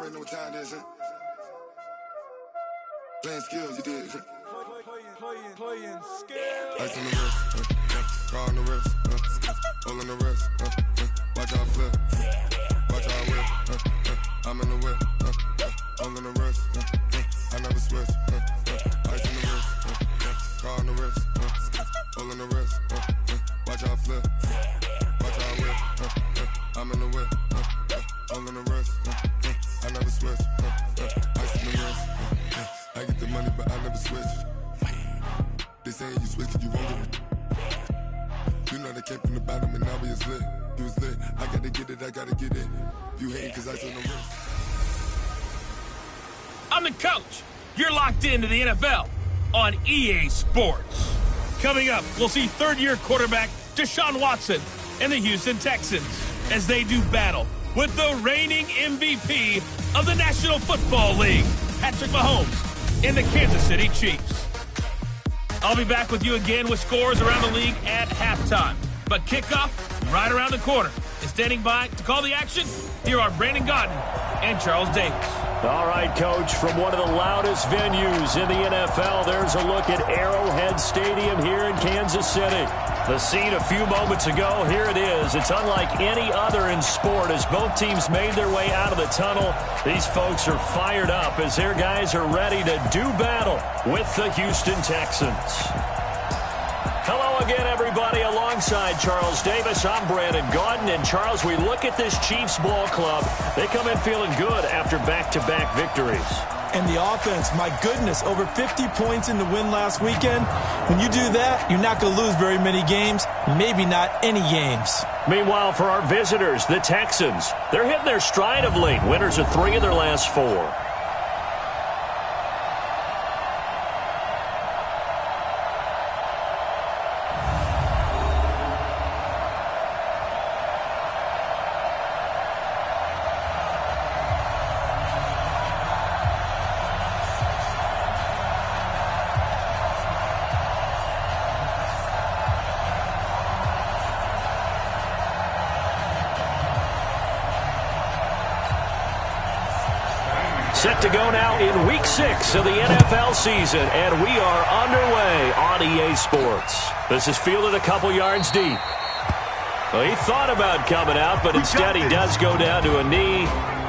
already know what time it is, huh? Playing skills, you did. Playing skills. Ice on the wrist, car on the wrist, hole in the wrist, watch out flip, watch out whip, I'm in the whip, hole in the wrist, I never switch, ice on the wrist, car on the wrist, hole in the wrist, watch out flip, watch out whip, I'm in the whip, hole in the wrist, I never switch, ice on the wrist, I get the money but I never switch. They saying you switch it, you won't get it. You know they came from the bottom and now we is lit. You was lit, I gotta get it, I gotta get it. You hating cause I saw no risk. I'm the coach. You're locked into the NFL on EA Sports. Coming up, we'll see third-year quarterback Deshaun Watson and the Houston Texans as they do battle with the reigning MVP of the National Football League, Patrick Mahomes, and the Kansas City Chiefs. I'll be back with you again with scores around the league at halftime. But kickoff right around the corner. And standing by to call the action, here are Brandon Gaudin and Charles Davis. All right, Coach, from one of the loudest venues in the NFL, there's a look at Arrowhead Stadium here in Kansas City. The scene a few moments ago, here it is. It's unlike any other in sport as both teams made their way out of the tunnel. These folks are fired up as their guys are ready to do battle with the Houston Texans. Hello again, everybody. Alongside Charles Davis, I'm Brandon Gaudin. And, Charles, we look at this Chiefs ball club. They come in feeling good after back-to-back victories. And the offense, my goodness, over 50 points in the win last weekend. When you do that, you're not going to lose very many games, maybe not any games. Meanwhile, for our visitors, the Texans, they're hitting their stride of late. Winners of 3 of their last 4. Set to go now in Week 6 of the NFL season, and we are underway on EA Sports. This is fielded a couple yards deep. Well, he thought about coming out, but instead he does go down to a knee,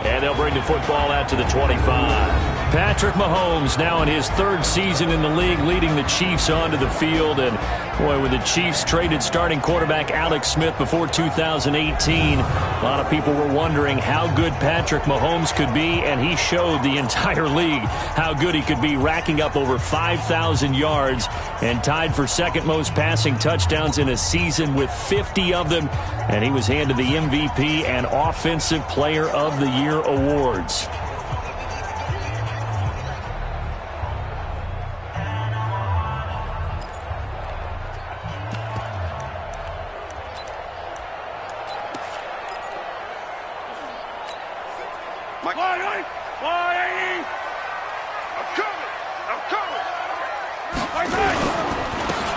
and they'll bring the football out to the 25. Patrick Mahomes now in his 3rd season in the league, leading the Chiefs onto the field. And, boy, when the Chiefs traded starting quarterback Alex Smith before 2018, a lot of people were wondering how good Patrick Mahomes could be, and he showed the entire league how good he could be, racking up over 5,000 yards and tied for second most passing touchdowns in a season with 50 of them. And he was handed the MVP and Offensive Player of the Year awards.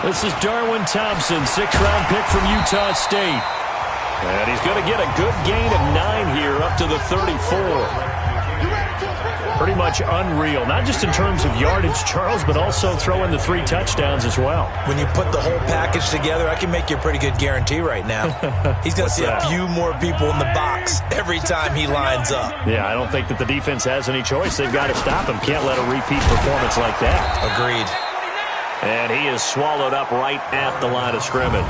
This is Darwin Thompson, 6th-round pick from Utah State. And he's going to get a good gain of 9 here up to the 34. Pretty much unreal, not just in terms of yardage, Charles, but also throwing the 3 touchdowns as well. When you put the whole package together, I can make you a pretty good guarantee right now. He's going to see a few more people in the box every time he lines up. Yeah, I don't think that the defense has any choice. They've got to stop him. Can't let a repeat performance like that. Agreed. And he is swallowed up right at the line of scrimmage.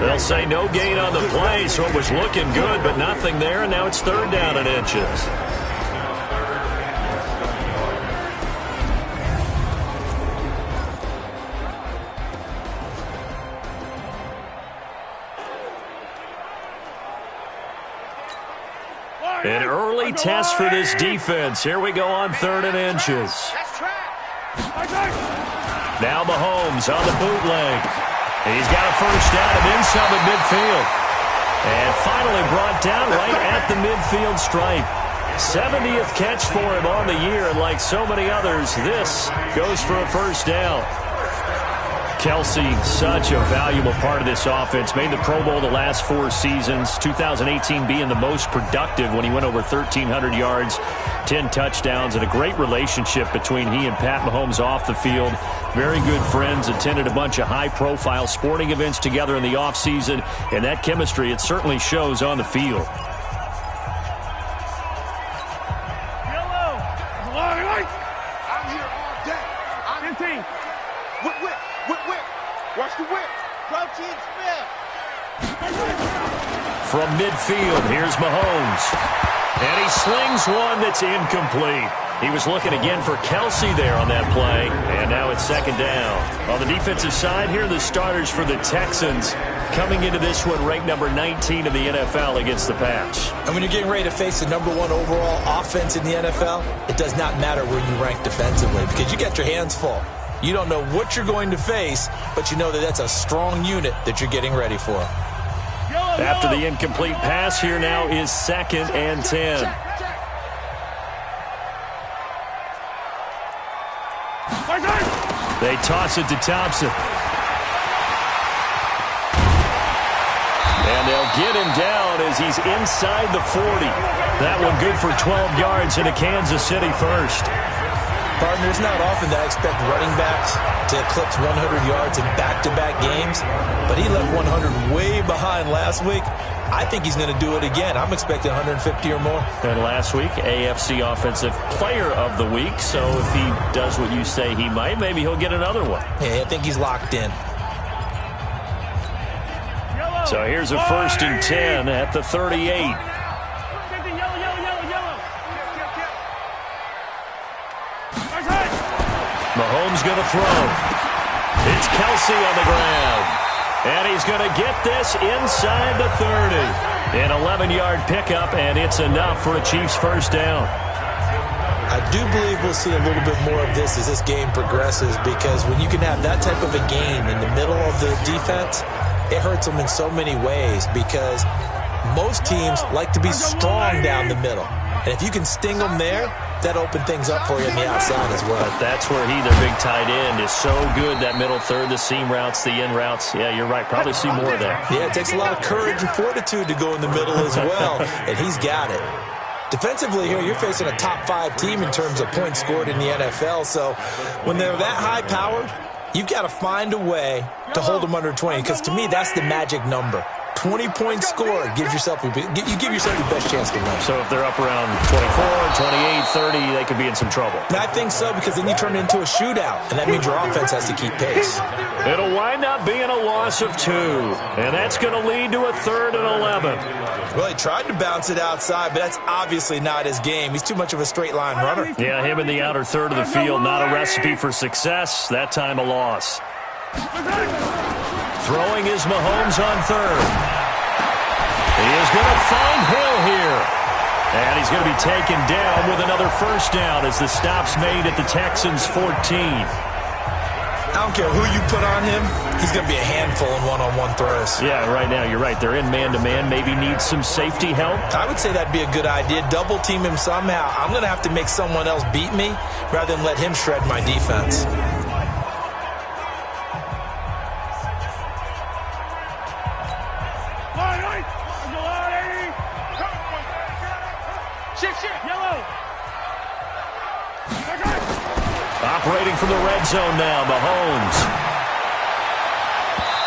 They'll say no gain on the play, so it was looking good, but nothing there, and now it's 3rd down and inches. An early test for this defense. Here we go on 3rd and inches. Now Mahomes on the bootleg. He's got a first down and then some at midfield. And finally brought down right at the midfield stripe. 70th catch for him on the year, and like so many others, this goes for a first down. Kelsey, such a valuable part of this offense. Made the Pro Bowl the last 4 seasons. 2018 being the most productive when he went over 1,300 yards, 10 touchdowns, and a great relationship between he and Pat Mahomes off the field. Very good friends, attended a bunch of high-profile sporting events together in the offseason, and that chemistry, it certainly shows on the field. From midfield, here's Mahomes. And he slings one that's incomplete. He was looking again for Kelsey there on that play, and now it's second down. On the defensive side, here are the starters for the Texans coming into this one ranked number 19 in the NFL against the Pats. And when you're getting ready to face the number 1 overall offense in the NFL, it does not matter where you rank defensively because you got your hands full. You don't know what you're going to face, but you know that that's a strong unit that you're getting ready for. After the incomplete pass, here now is 2nd and 10. They toss it to Thompson. And they'll get him down as he's inside the 40. That one good for 12 yards into Kansas City first. Partner, it's not often that I expect running backs to eclipse 100 yards in back-to-back games, but he left 100 way behind last week. I think he's going to do it again. I'm expecting 150 or more. And last week, AFC Offensive Player of the Week, so if he does what you say he might, maybe he'll get another one. Yeah, I think he's locked in. So here's a 1st and 10 at the 38. Mahomes going to throw. It's Kelsey on the ground. And he's going to get this inside the 30. An 11-yard pickup, and it's enough for a Chiefs first down. I do believe we'll see a little bit more of this as this game progresses because when you can have that type of a gain in the middle of the defense, it hurts them in so many ways because most teams like to be strong down the middle. And if you can sting them there, that open things up for you on the outside as well. But that's where their big tight end, is so good, that middle third, the seam routes, the in routes. Yeah, you're right. Probably see more of that. Yeah, it takes a lot of courage and fortitude to go in the middle as well, and he's got it. Defensively here, you're facing a top 5 team in terms of points scored in the NFL, so when they're that high-powered, you've got to find a way to hold them under 20, because to me, that's the magic number. 20 points scored gives yourself your best chance to win. So if they're up around 24, 28, 30, they could be in some trouble. And I think so, because then you turn it into a shootout, and that means your offense has to keep pace. It'll wind up being a loss of 2, and that's going to lead to a 3rd and 11. Well, he tried to bounce it outside, but that's obviously not his game. He's too much of a straight-line runner. Yeah, him in the outer third of the field, not a recipe for success. That time a loss. Throwing is Mahomes on 3rd. He is going to find Hill here. And he's going to be taken down with another first down as the stop's made at the Texans' 14. I don't care who you put on him. He's going to be a handful in one-on-one throws. Yeah, right now, you're right. They're in man-to-man. Maybe need some safety help. I would say that'd be a good idea. Double-team him somehow. I'm going to have to make someone else beat me rather than let him shred my defense. Operating from the red zone now, Mahomes.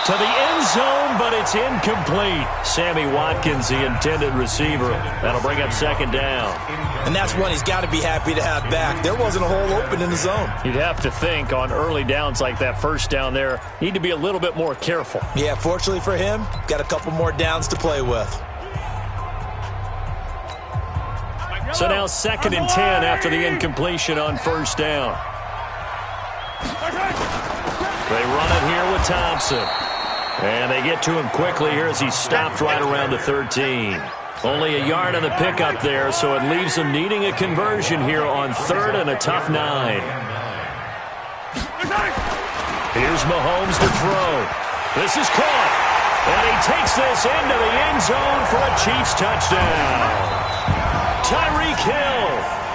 To the end zone, but it's incomplete. Sammy Watkins, the intended receiver. That'll bring up 2nd down. And that's one he's got to be happy to have back. There wasn't a hole open in the zone. You'd have to think on early downs like that first down there, need to be a little bit more careful. Yeah, fortunately for him, got a couple more downs to play with. So now 2nd and 10 after the incompletion on first down. They run it here with Thompson. And they get to him quickly here as he stopped right around the 13. Only a yard on the pickup there, so it leaves them needing a conversion here on 3rd and a tough 9. Here's Mahomes to throw. This is caught. And he takes this into the end zone for a Chiefs touchdown. Tyreek Hill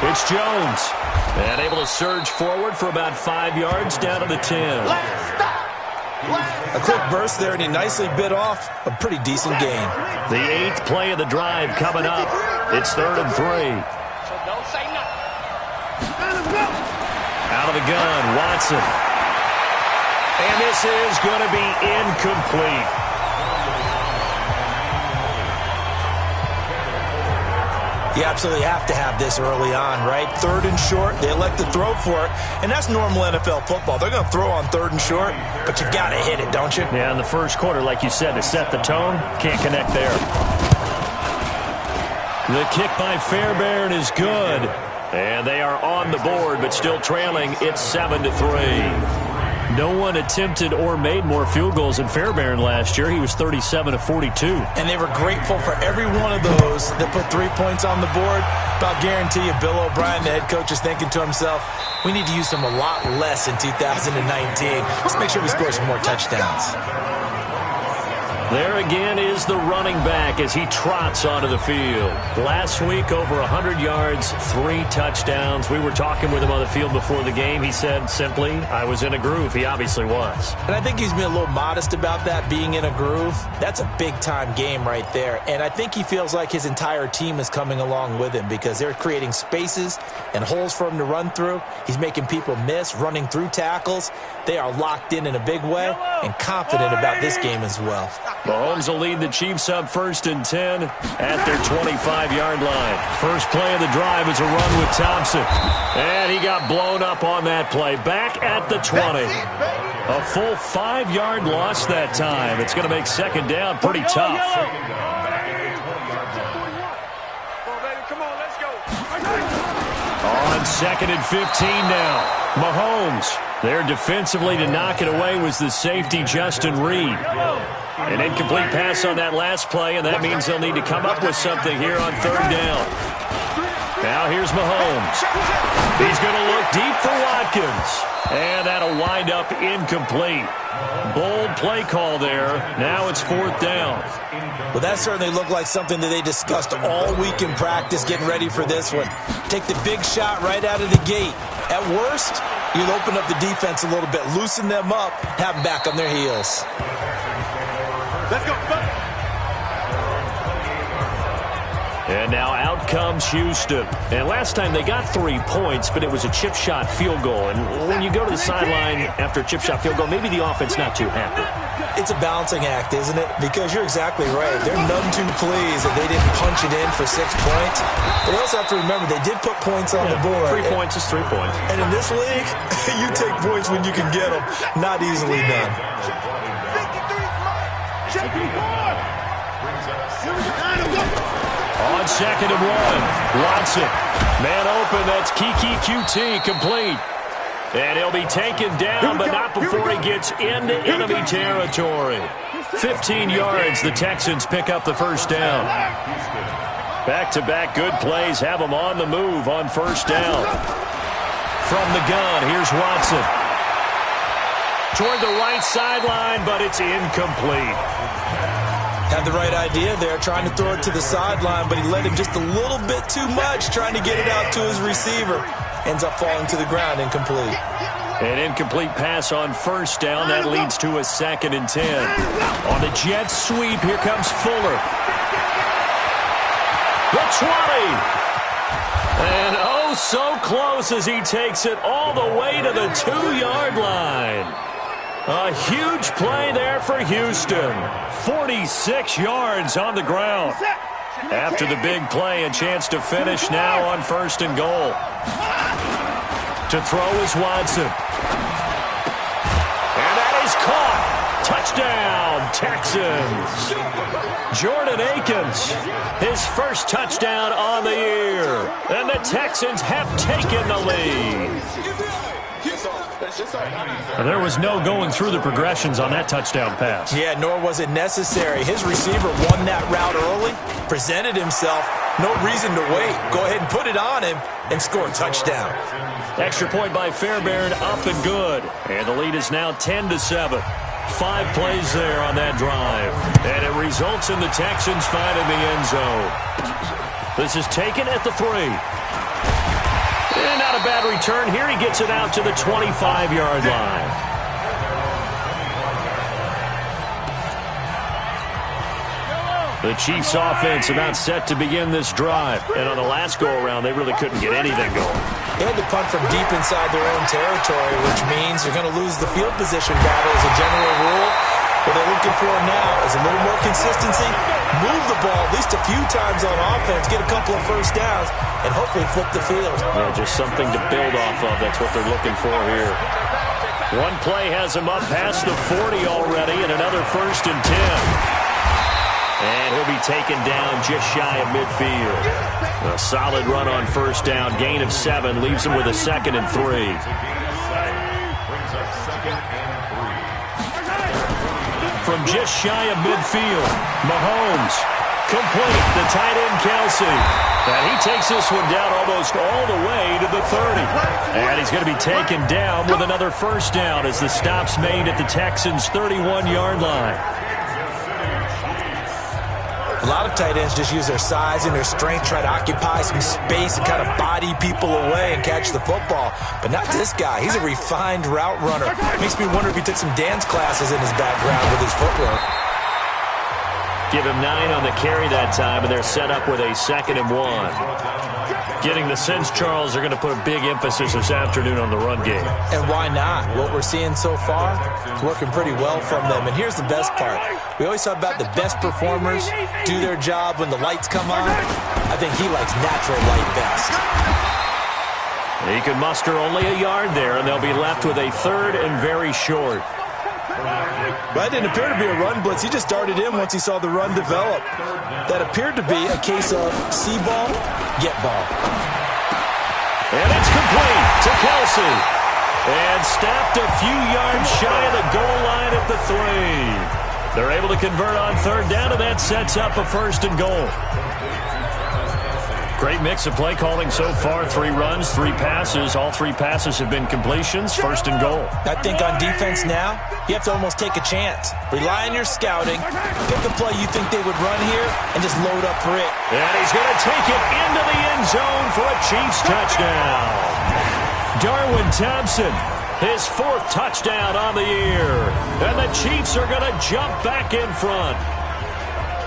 It's Jones. And able to surge forward for about 5 yards down to the 10. A quick burst there, and he nicely bit off a pretty decent gain. The 8th play of the drive coming up. It's 3rd and 3. Out of the gun, Watson. And this is going to be incomplete. You absolutely have to have this early on, right? 3rd and short, they elect to throw for it, and that's normal NFL football. They're going to throw on 3rd and short, but you got to hit it, don't you? Yeah, in the first quarter, like you said, to set the tone, can't connect there. The kick by Fairbairn is good, and they are on the board, but still trailing. It's 7-3. No one attempted or made more field goals than Fairbairn last year. He was 37 of 42. And they were grateful for every one of those that put 3 points on the board. But I'll guarantee you, Bill O'Brien, the head coach, is thinking to himself, we need to use them a lot less in 2019. Let's make sure we score some more touchdowns. There again is the running back as he trots onto the field. Last week, over 100 yards, 3 touchdowns. We were talking with him on the field before the game. He said simply, I was in a groove. He obviously was. And I think he's been a little modest about that, being in a groove. That's a big-time game right there. And I think he feels like his entire team is coming along with him because they're creating spaces and holes for him to run through. He's making people miss, running through tackles. They are locked in a big way and confident about this game as well. Mahomes will lead the Chiefs up 1st and 10 at their 25-yard line. First play of the drive is a run with Thompson. And he got blown up on that play. Back at the 20. A full 5-yard loss that time. It's going to make 2nd down pretty tough. On 2nd and 15 now. Mahomes. There defensively to knock it away was the safety, Justin Reed. An incomplete pass on that last play, and that means they'll need to come up with something here on 3rd down. Now here's Mahomes. He's going to look deep for Watkins. And that'll wind up incomplete. Bold play call there. Now it's 4th down. Well, that certainly looked like something that they discussed all week in practice, getting ready for this one. Take the big shot right out of the gate. At worst, you'll open up the defense a little bit, loosen them up, have them back on their heels. Let's go. And now out comes Houston. And last time they got 3 points, but it was a chip shot field goal. And when you go to the sideline after a chip shot field goal, maybe the offense not too happy. It's a balancing act, isn't it? Because you're exactly right. They're none too pleased that they didn't punch it in for 6 points. But you also have to remember they did put points on the board. 3 points is 3 points. And in this league, you take points when you can get them. Not easily done. On 2nd and 1, Watson. Man open, that's Kiki QT complete. And he'll be taken down, but not before he gets into enemy territory. 15 yards, the Texans pick up the 1st down. Back-to-back good plays have them on the move on 1st down. From the gun, here's Watson. Toward the right sideline, but it's incomplete. Had the right idea there, trying to throw it to the sideline, but he let him just a little bit too much, trying to get it out to his receiver. Ends up falling to the ground, incomplete. An incomplete pass on 1st down. That leads to a 2nd and 10. On the jet sweep, here comes Fuller. The 20. And oh, so close as he takes it all the way to the 2-yard line. A huge play there for Houston. 46 yards on the ground. After the big play, a chance to finish now on 1st and goal. To throw is Watson. And that is caught. Touchdown, Texans. Jordan Akins, his first touchdown on the year. And the Texans have taken the lead. There was no going through the progressions on that touchdown pass. Yeah, nor was it necessary. His receiver won that route early, presented himself, no reason to wait. Go ahead and put it on him and score a touchdown. Extra point by Fairbairn, up and good. And the lead is now 10-7. 5 plays there on that drive. And it results in the Texans finding the end zone. This is taken at the 3. And not a bad return here. He gets it out to the 25-yard line. The Chiefs' offense about set to begin this drive. And on the last go-around, they really couldn't get anything going. They had to punt from deep inside their own territory, which means you're going to lose the field position battle as a general rule. What they're looking for now is a little more consistency, move the ball at least a few times on offense, get a couple of first downs, and hopefully flip the field. Well, just something to build off of. That's what they're looking for here. One play has him up past the 40 already, and another 1st and 10. And he'll be taken down just shy of midfield. A solid run on 1st down, gain of 7, leaves him with a 2nd and 3. From just shy of midfield, Mahomes, complete, the tight end Kelsey. And he takes this one down almost all the way to the 30. And he's going to be taken down with another 1st down as the stop's made at the Texans' 31-yard line. A lot of tight ends just use their size and their strength, try to occupy some space and kind of body people away and catch the football. But not this guy. He's a refined route runner. Makes me wonder if he took some dance classes in his background with his footwork. Give him 9 on the carry that time, and they're set up with a 2nd and 1. Getting the sense, Charles, they're going to put a big emphasis this afternoon on the run game. And why not? What we're seeing so far is working pretty well from them. And here's the best part. We always talk about the best performers do their job when the lights come on. I think he likes natural light best. He can muster only a yard there, and they'll be left with a 3rd and very short. That didn't appear to be a run blitz. He just darted in once he saw the run develop. That appeared to be a case of see ball, get ball. And it's complete to Kelsey. And stopped a few yards shy of the goal line at the 3. They're able to convert on 3rd down, and that sets up a 1st and goal. Great mix of play calling so far. 3 runs, 3 passes. All 3 passes have been completions. 1st and goal. I think on defense now, you have to almost take a chance. Rely on your scouting. Pick a play you think they would run here and just load up for it. And he's going to take it into the end zone for a Chiefs touchdown. Darwin Thompson, his 4th touchdown on the year. And the Chiefs are going to jump back in front.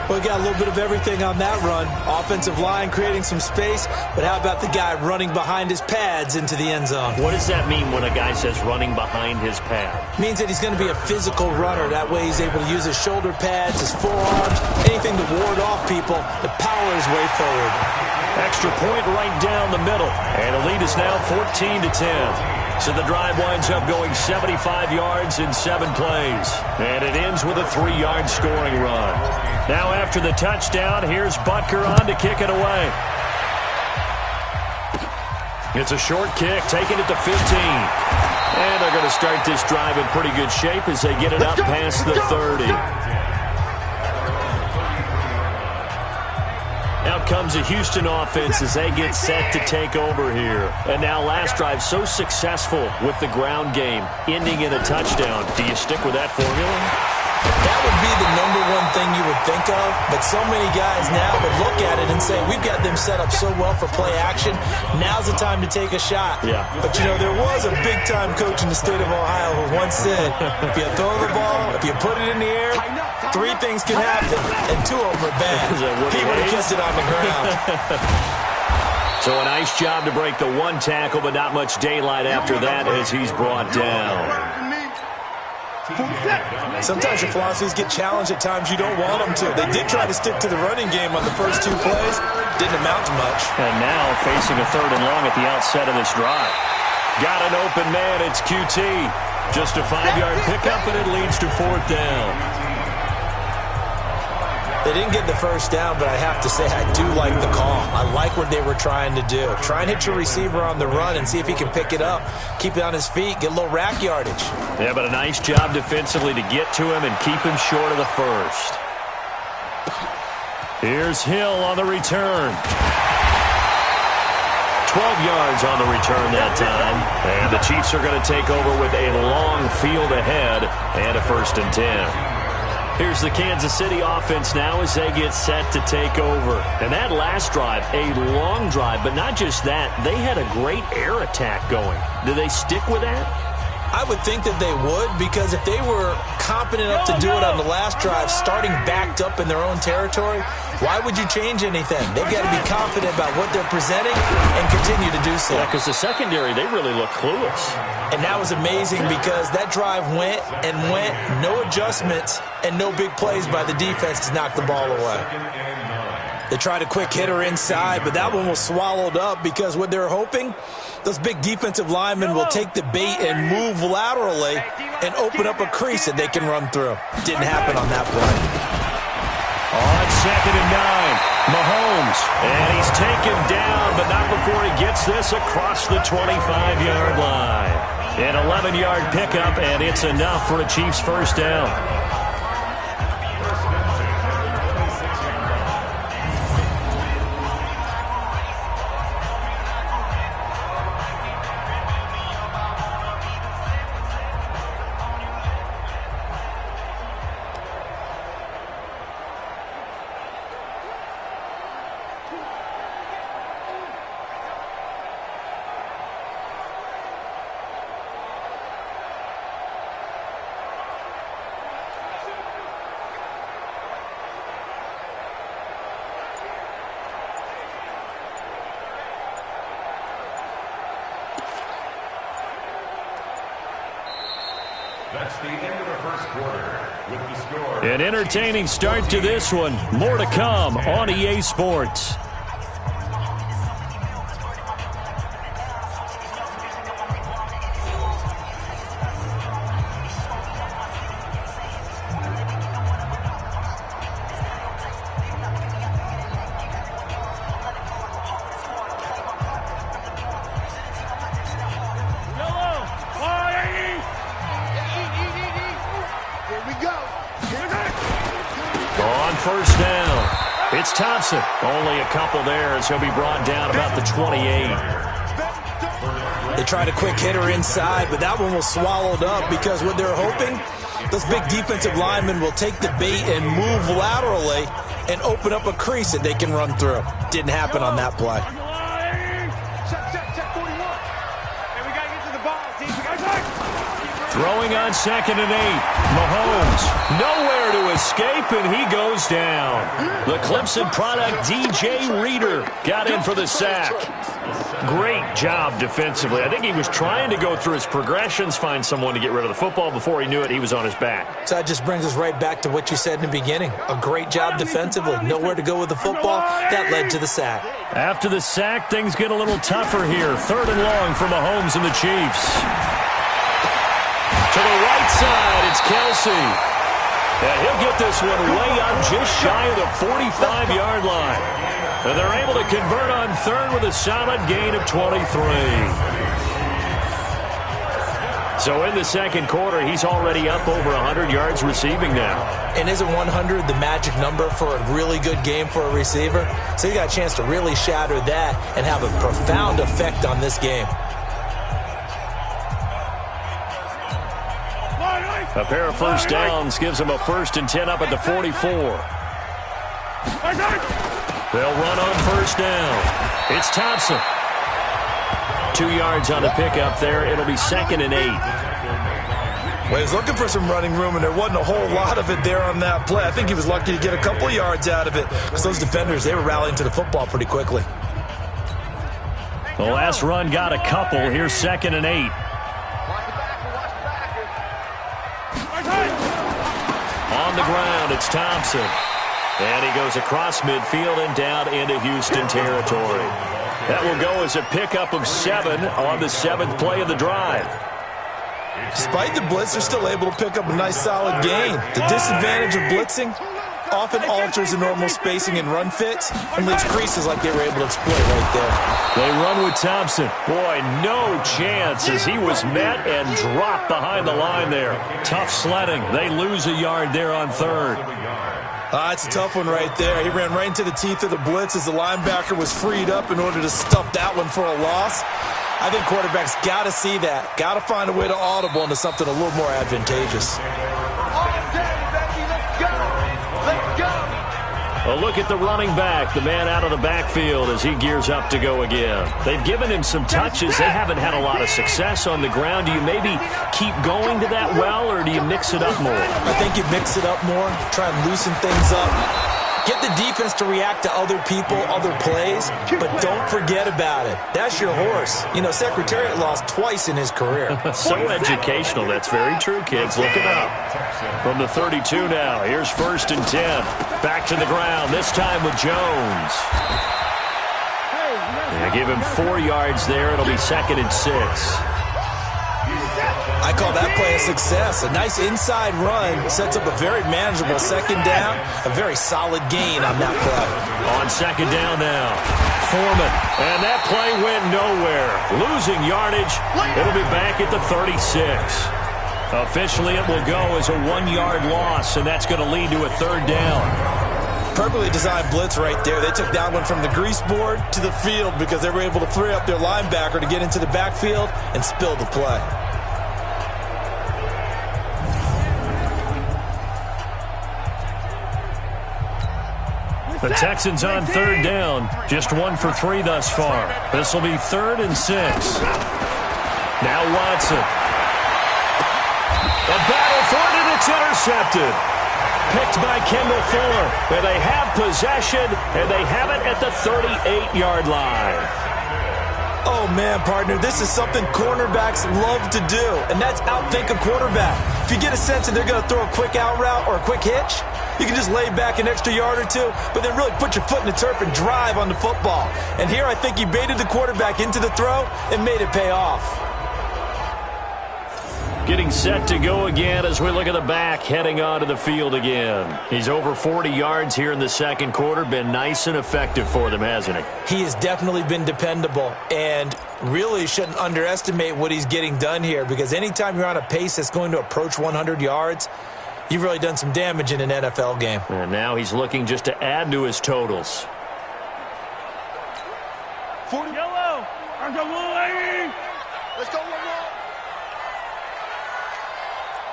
Well, we got a little bit of everything on that run. Offensive line creating some space, but how about the guy running behind his pads into the end zone? What does that mean when a guy says running behind his pad? Means that he's going to be a physical runner. That way he's able to use his shoulder pads, his forearms, anything to ward off people, to power his way forward. Extra point right down the middle. And the lead is now 14-10. So the drive winds up going 75 yards in 7 plays. And it ends with a 3-yard scoring run. Now after the touchdown, here's Butker on to kick it away. It's a short kick, taking it to 15. And they're going to start this drive in pretty good shape as they get it up past the 30. Out comes the Houston offense as they get set to take over here. And now last drive so successful with the ground game, ending in a touchdown. Do you stick with that formula? That would be the #1 thing you would think of, but so many guys now would look at it and say, we've got them set up so well for play action, now's the time to take a shot. Yeah. But, you know, there was a big-time coach in the state of Ohio who once said, if you throw the ball, if you put it in the air, 3 things can happen, and 2 of them are bad. He would have kissed it on the ground. So a nice job to break the 1 tackle, but not much daylight after that as he's brought down. Sometimes your philosophies get challenged at times you don't want them to. They did try to stick to the running game on the first 2 plays. Didn't amount to much. And now facing a 3rd and long at the outset of this drive. Got an open man. It's QT. Just a 5-yard pickup, and it leads to 4th down. They didn't get the first down, but I have to say I do like the call. I like what they were trying to do. Try and hit your receiver on the run and see if he can pick it up, keep it on his feet, get a little rack yardage. Yeah, but a nice job defensively to get to him and keep him short of the first. Here's Hill on the return. 12 yards on the return that time. And the Chiefs are going to take over with a long field ahead and a 1st and 10. Here's the Kansas City offense now as they get set to take over. And that last drive, a long drive, but not just that. They had a great air attack going. Do they stick with that? I would think that they would, because if they were competent enough to do it on the last drive, starting backed up in their own territory, why would you change anything? They've got to be confident about what they're presenting and continue to do so. Yeah, because the secondary, they really look clueless. And that was amazing because that drive went and went, no adjustments, and no big plays by the defense to knock the ball away. They tried a quick hitter inside, but that one was swallowed up because what they're hoping, those big defensive linemen will take the bait and move laterally and open up a crease that they can run through. Didn't happen on that play. On 2nd and 9, Mahomes. And he's taken down, but not before he gets this across the 25-yard line. An 11-yard pickup, and it's enough for a Chiefs first down. That's the end of the first quarter with the score. An entertaining start to this one. More to come on EA Sports. First down. It's Thompson. Only a couple there as he'll be brought down about the 28. They tried a quick hitter inside, but that one was swallowed up because what they're hoping, those big defensive linemen will take the bait and move laterally and open up a crease that they can run through. Didn't happen on that play. Throwing on 2nd and 8. Mahomes nowhere to escape, and he goes down. The Clemson product, DJ Reader, got in for the sack. Great job defensively. I think he was trying to go through his progressions, find someone to get rid of the football. Before he knew it, he was on his back. So that just brings us right back to what you said in the beginning. A great job defensively. Nowhere to go with the football. That led to the sack. After the sack, things get a little tougher here. 3rd and long for Mahomes and the Chiefs. To the right side, it's Kelsey. And he'll get this one way up just shy of the 45-yard line. And they're able to convert on 3rd with a solid gain of 23. So in the second quarter, he's already up over 100 yards receiving now. And isn't 100 the magic number for a really good game for a receiver? So you got a chance to really shatter that and have a profound effect on this game. A pair of first downs gives him a 1st and 10 up at the 44. They'll run on first down. It's Thompson. 2 yards on the pickup there. It'll be 2nd and 8. Well, he was looking for some running room, and there wasn't a whole lot of it there on that play. I think he was lucky to get a couple of yards out of it because those defenders, they were rallying to the football pretty quickly. The last run got a couple. Here's 2nd and 8. On the ground, it's Thompson. And he goes across midfield and down into Houston territory. That will go as a pickup of 7 on the 7th play of the drive. Despite the blitz, they're still able to pick up a nice solid gain. The disadvantage of blitzing often alters the normal spacing and run fits and leaves creases like they were able to exploit right there. They run with Thompson. Boy, no chance as he was met and dropped behind the line there. Tough sledding. They lose a yard there on 3rd. It's a tough one right there. He ran right into the teeth of the blitz as the linebacker was freed up in order to stuff that one for a loss. I think quarterbacks got to see that. Got to find a way to audible into something a little more advantageous. All day, baby. Let's go. A look at the running back, the man out of the backfield as he gears up to go again. They've given him some touches. They haven't had a lot of success on the ground. Do you maybe keep going to that well, or do you mix it up more? I think you mix it up more, try and loosen things up. Get the defense to react to other people, other plays, but don't forget about it. That's your horse. You know, Secretariat lost twice in his career. So educational. That's very true, kids. Look it up. From the 32 now, here's 1st and 10. Back to the ground, this time with Jones. They give him 4 yards there. It'll be 2nd and 6. I call that play a success. A nice inside run sets up a very manageable 2nd down. A very solid gain on that play. On 2nd down now, Foreman. And that play went nowhere. Losing yardage. It'll be back at the 36. Officially, it will go as a 1-yard loss, and that's going to lead to a 3rd down. Perfectly designed blitz right there. They took that one from the grease board to the field because they were able to free up their linebacker to get into the backfield and spill the play. The Texans on 3rd down. Just 1 for 3 thus far. This will be 3rd and 6. Now Watson. A battle for it, and it's intercepted. Picked by Kendall Fuller. Where they have possession, and they have it at the 38-yard line. Oh, man, partner, this is something cornerbacks love to do, and that's outthink a quarterback. If you get a sense that they're going to throw a quick out route or a quick hitch, you can just lay back an extra yard or 2, but then really put your foot in the turf and drive on the football. And here I think he baited the quarterback into the throw and made it pay off. Getting set to go again as we look at the back, heading onto the field again. He's over 40 yards here in the 2nd quarter. Been nice and effective for them, hasn't he? He has definitely been dependable, and really shouldn't underestimate what he's getting done here, because anytime you're on a pace that's going to approach 100 yards, you've really done some damage in an NFL game. And now he's looking just to add to his totals. 40. Yellow. Let's go, one more.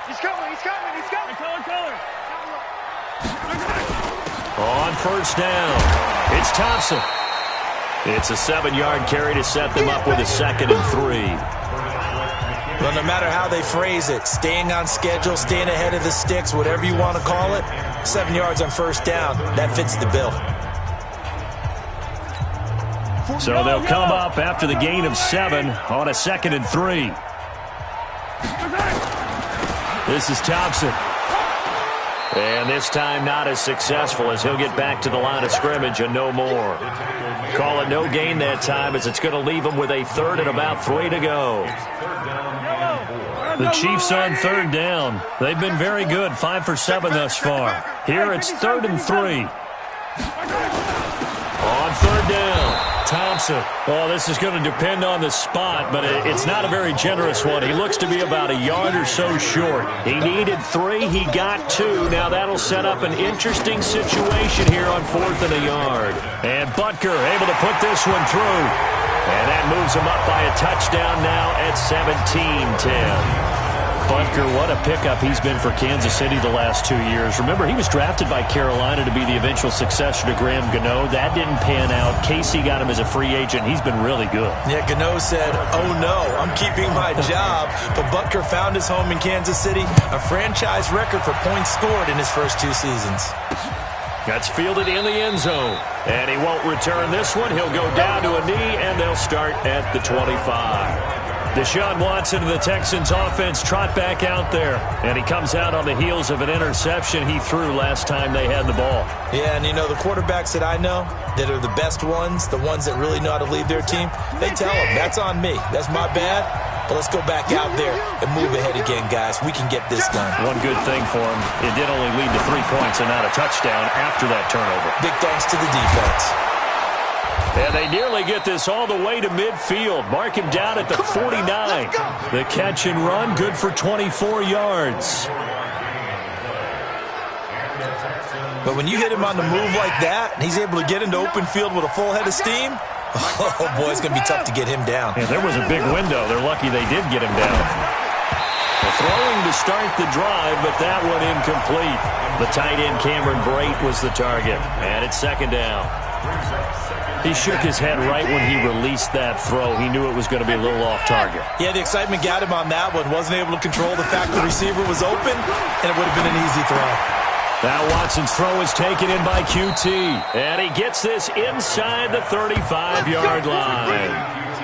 He's coming, he's coming, he's coming. Color. On 1st down, it's Thompson. It's a 7-yard carry to set them up with a 2nd and 3. Well, no matter how they phrase it, staying on schedule, staying ahead of the sticks, whatever you want to call it, 7 yards on 1st down, that fits the bill. So they'll come up after the gain of 7 on a 2nd and 3. This is Thompson. And this time not as successful as he'll get back to the line of scrimmage and no more. Call it no gain that time as it's going to leave him with a 3rd and about 3 to go. The Chiefs on 3rd down. They've been very good, 5 for 7 thus far. Here it's 3rd and 3. On 3rd down, Thompson. Oh, this is going to depend on the spot, but it's not a very generous one. He looks to be about a yard or so short. He needed 3. He got 2. Now that'll set up an interesting situation here on 4th and a yard. And Butker able to put this one through. And that moves him up by a touchdown now at 17-10. Butker, what a pickup he's been for Kansas City the last 2 years. Remember, he was drafted by Carolina to be the eventual successor to Graham Gano. That didn't pan out. Casey got him as a free agent. He's been really good. Yeah, Gano said, oh no, I'm keeping my job. But Butker found his home in Kansas City, a franchise record for points scored in his first 2 seasons. That's fielded in the end zone. And he won't return this one. He'll go down to a knee, and they'll start at the 25. Deshaun Watson of the Texans offense trot back out there. And he comes out on the heels of an interception he threw last time they had the ball. Yeah, and you know, the quarterbacks that I know that are the best ones, the ones that really know how to lead their team, they tell them, that's on me. That's my bad. But let's go back out there and move ahead again, guys. We can get this done. One good thing for him, it did only lead to 3 points and not a touchdown after that turnover. Big thanks to the defense. And they nearly get this all the way to midfield. Mark him down at the 49. The catch and run, good for 24 yards. But when you hit him on the move like that, and he's able to get into open field with a full head of steam, oh boy, it's going to be tough to get him down. Yeah, there was a big window. They're lucky they did get him down. Throwing to start the drive, but that one incomplete. The tight end, Cameron Brate, was the target. And it's second down. He shook his head right when he released that throw. He knew it was going to be a little off target. Yeah, the excitement got him on that one. Wasn't able to control the fact the receiver was open, and it would have been an easy throw. Now Watson's throw is taken in by QT. And he gets this inside the 35-yard line.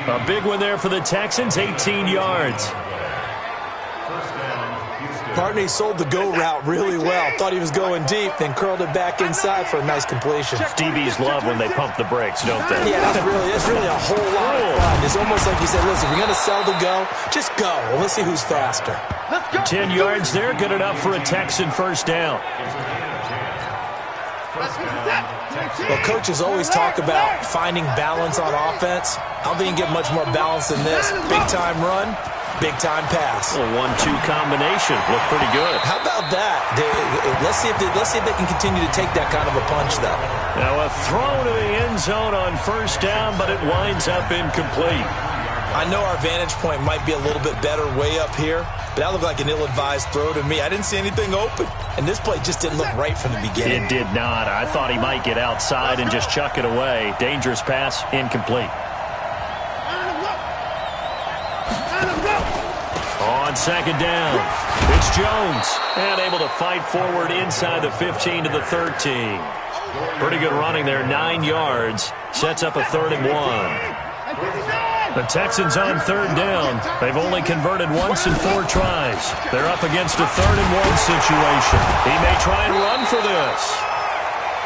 A big one there for the Texans, 18 yards. Partney sold the go route really well. Thought he was going deep, then curled it back inside for a nice completion. DBs love when they pump the brakes, don't they? Yeah, that's really a whole lot of fun. It's almost like you said, listen, we're going to sell the go. Just go. Well, let's see who's faster. 10 yards there, good enough for a Texan first down. Well, coaches always talk about finding balance on offense. I don't think you can get much more balance than this. Big-time run, big-time pass. A 1-2 combination. Looked pretty good. How about that? Let's see if they can continue to take that kind of a punch, though. Now a throw to the end zone on first down, but it winds up incomplete. I know our vantage point might be a little bit better way up here, but that looked like an ill-advised throw to me. I didn't see anything open, and this play just didn't look right from the beginning. It did not. I thought he might get outside and just chuck it away. Dangerous pass, incomplete. On second down, it's Jones, and able to fight forward inside the 15 to the 13. Pretty good running there, 9 yards. Sets up a 3rd and 1. The Texans on 3rd down. They've only converted once in 4 tries. They're up against a 3rd and 1 situation. He may try and run for this.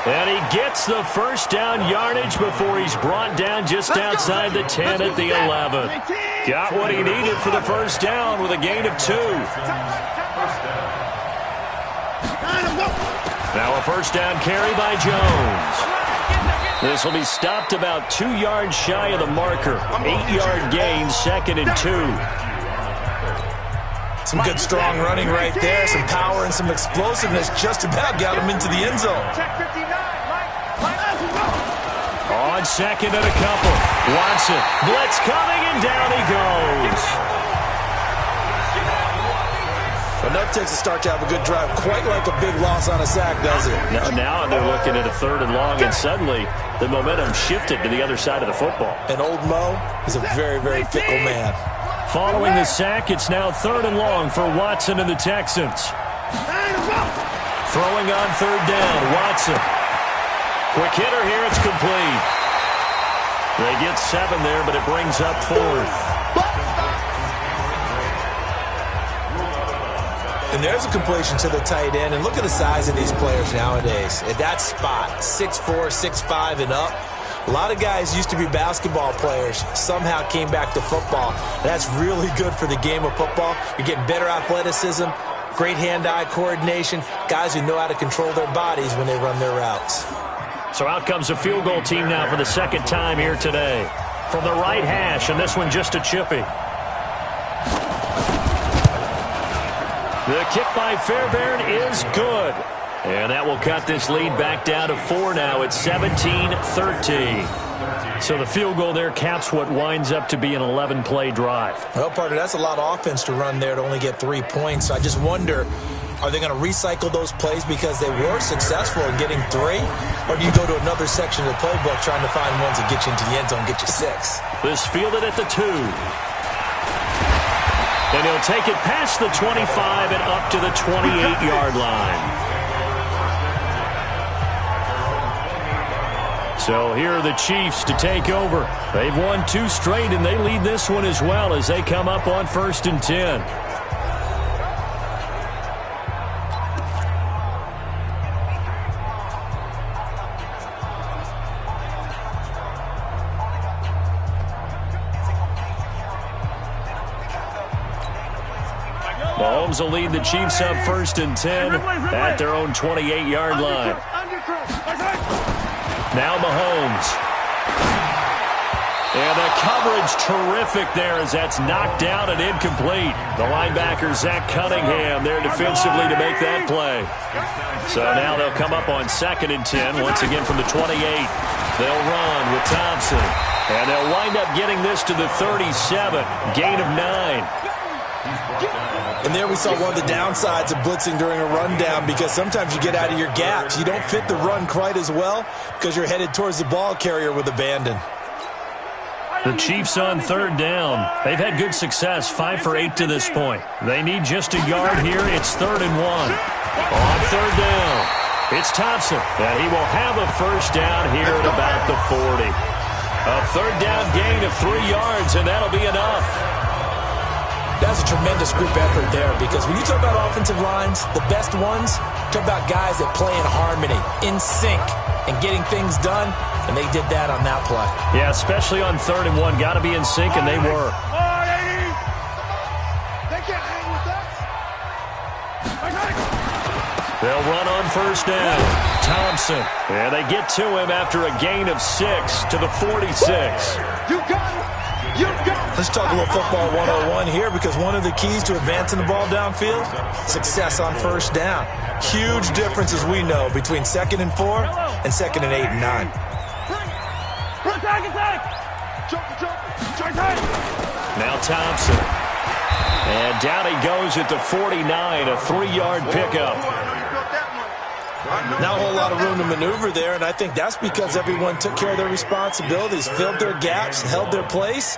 And he gets the first down yardage before he's brought down just outside the 10 at the 11. Got what he needed for the first down with a gain of 2. Now a first down carry by Jones. This will be stopped about 2 yards shy of the marker. 8-yard gain, 2nd and 2. Some good strong running right there. Some power and some explosiveness just about got him into the end zone. On second and a couple. Watson, blitz coming, and down he goes. Enough takes to start to have a good drive. Quite like a big loss on a sack, does it? Now they're looking at a 3rd and long, and suddenly the momentum shifted to the other side of the football. And old Mo is a very, very fickle man. Following the sack, it's now 3rd and long for Watson and the Texans. Throwing on 3rd down, Watson. Quick hitter here, it's complete. They get 7 there, but it brings up 4th. And there's a completion to the tight end. And look at the size of these players nowadays. At that spot, 6'4", 6'5", and up. A lot of guys used to be basketball players, somehow came back to football. That's really good for the game of football. You're getting better athleticism, great hand-eye coordination, guys who know how to control their bodies when they run their routes. So out comes a field goal team now for the 2nd time here today. From the right hash, and this one just a chippy. The kick by Fairbairn is good. And that will cut this lead back down to 4 now at 17-13. So the field goal there caps what winds up to be an 11-play drive. Well, partner, that's a lot of offense to run there to only get 3 points. So I just wonder, are they going to recycle those plays because they were successful in getting 3? Or do you go to another section of the playbook trying to find ones that get you into the end zone and get you 6? This fielded at the 2. And he'll take it past the 25 and up to the 28-yard line. So here are the Chiefs to take over. They've won 2 straight, and they lead this one as well as they come up on 1st and 10. Mahomes will lead the Chiefs up 1st and 10 at their own 28-yard line. Now Mahomes. And the coverage terrific there as that's knocked down and incomplete. The linebacker, Zach Cunningham, there defensively to make that play. So now they'll come up on 2nd and 10, once again from the 28. They'll run with Thompson. And they'll wind up getting this to the 37, gain of 9. And there we saw one of the downsides of blitzing during a rundown, because sometimes you get out of your gaps. You don't fit the run quite as well because you're headed towards the ball carrier with abandon. The Chiefs on third down. They've had good success, 5 for 8 to this point. They need just a yard here. It's 3rd and 1. On third down, it's Thompson, and he will have a first down here at about the 40. A third down gain of 3 yards, and that'll be enough. That's a tremendous group effort there, because when you talk about offensive lines, the best ones, talk about guys that play in harmony, in sync, and getting things done, and they did that on that play. Yeah, especially on 3rd and 1. Got to be in sync, and they were. They can't hang with us. They'll run on first down. Thompson, and they get to him after a gain of 6 to the 46. You got it. You got it. Let's talk a little football 101 here, because one of the keys to advancing the ball downfield, success on first down. Huge difference, as we know, between 2nd and 4 and 2nd and 8 and 9. Attack. Jump. Now Thompson. And down he goes at the 49, a 3-yard pickup. Not a whole lot of room to maneuver there, and I think that's because everyone took care of their responsibilities, filled their gaps, held their place.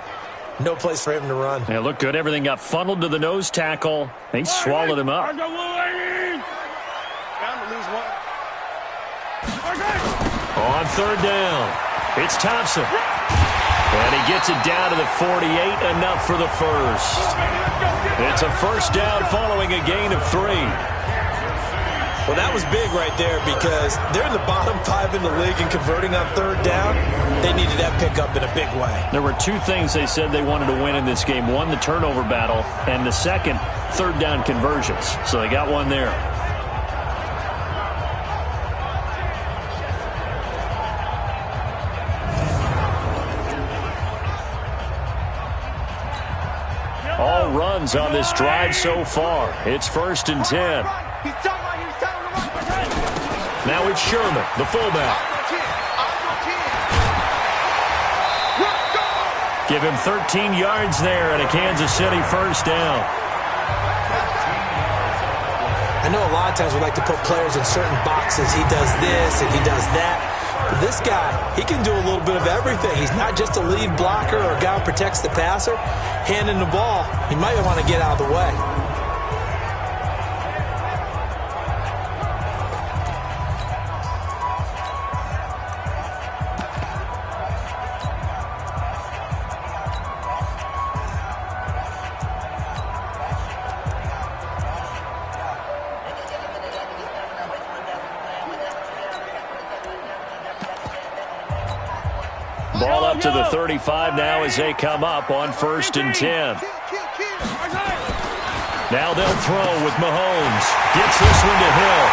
No place for him to run. Yeah, looked good. Everything got funneled to the nose tackle. They swallowed him up. On third down, it's Thompson. And he gets it down to the 48, enough for the first. It's a first down following a gain of 3. Well, that was big right there, because they're in the bottom 5 in the league in converting on third down. They needed that pickup in a big way. There were 2 things they said they wanted to win in this game. One, the turnover battle, and the second, third down conversions. So they got one there. All runs on this drive so far. It's 1st and 10. Now it's Sherman, the fullback. Give him 13 yards there and a Kansas City first down. I know a lot of times we like to put players in certain boxes. He does this and he does that. But this guy, he can do a little bit of everything. He's not just a lead blocker or a guy who protects the passer. Handing the ball, he might want to get out of the way. Ball up to the 35 now as they come up on 1st and 10. Now they'll throw with Mahomes. Gets this one to Hill.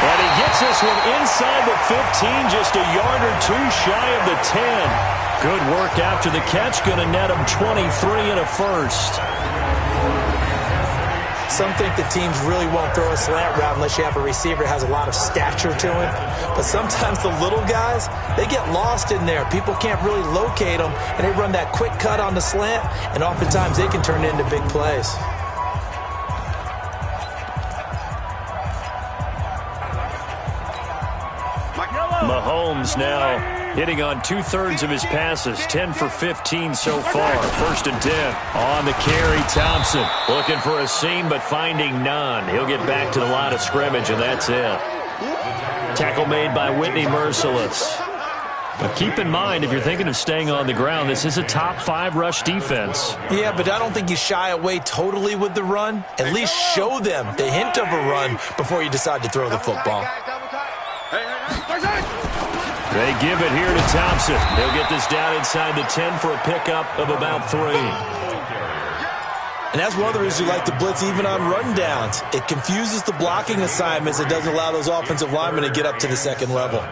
And he gets this one inside the 15, just a yard or 2 shy of the 10. Good work after the catch. Going to net him 23 and a first. Some think the teams really won't throw a slant route unless you have a receiver that has a lot of stature to him. But sometimes the little guys, they get lost in there. People can't really locate them, and they run that quick cut on the slant, and oftentimes they can turn into big plays. Mahomes now hitting on 2/3 of his passes, 10 for 15 so far. 1st and 10. On the carry, Thompson looking for a seam but finding none. He'll get back to the line of scrimmage, and that's it. Tackle made by Whitney Merciless. But keep in mind, if you're thinking of staying on the ground, this is a top 5 rush defense. Yeah, but I don't think you shy away totally with the run. At least show them the hint of a run before you decide to throw the football. They give it here to Thompson. He'll get this down inside the 10 for a pickup of about 3. And that's one of the reasons you like to blitz even on rundowns. It confuses the blocking assignments. It doesn't allow those offensive linemen to get up to the second level.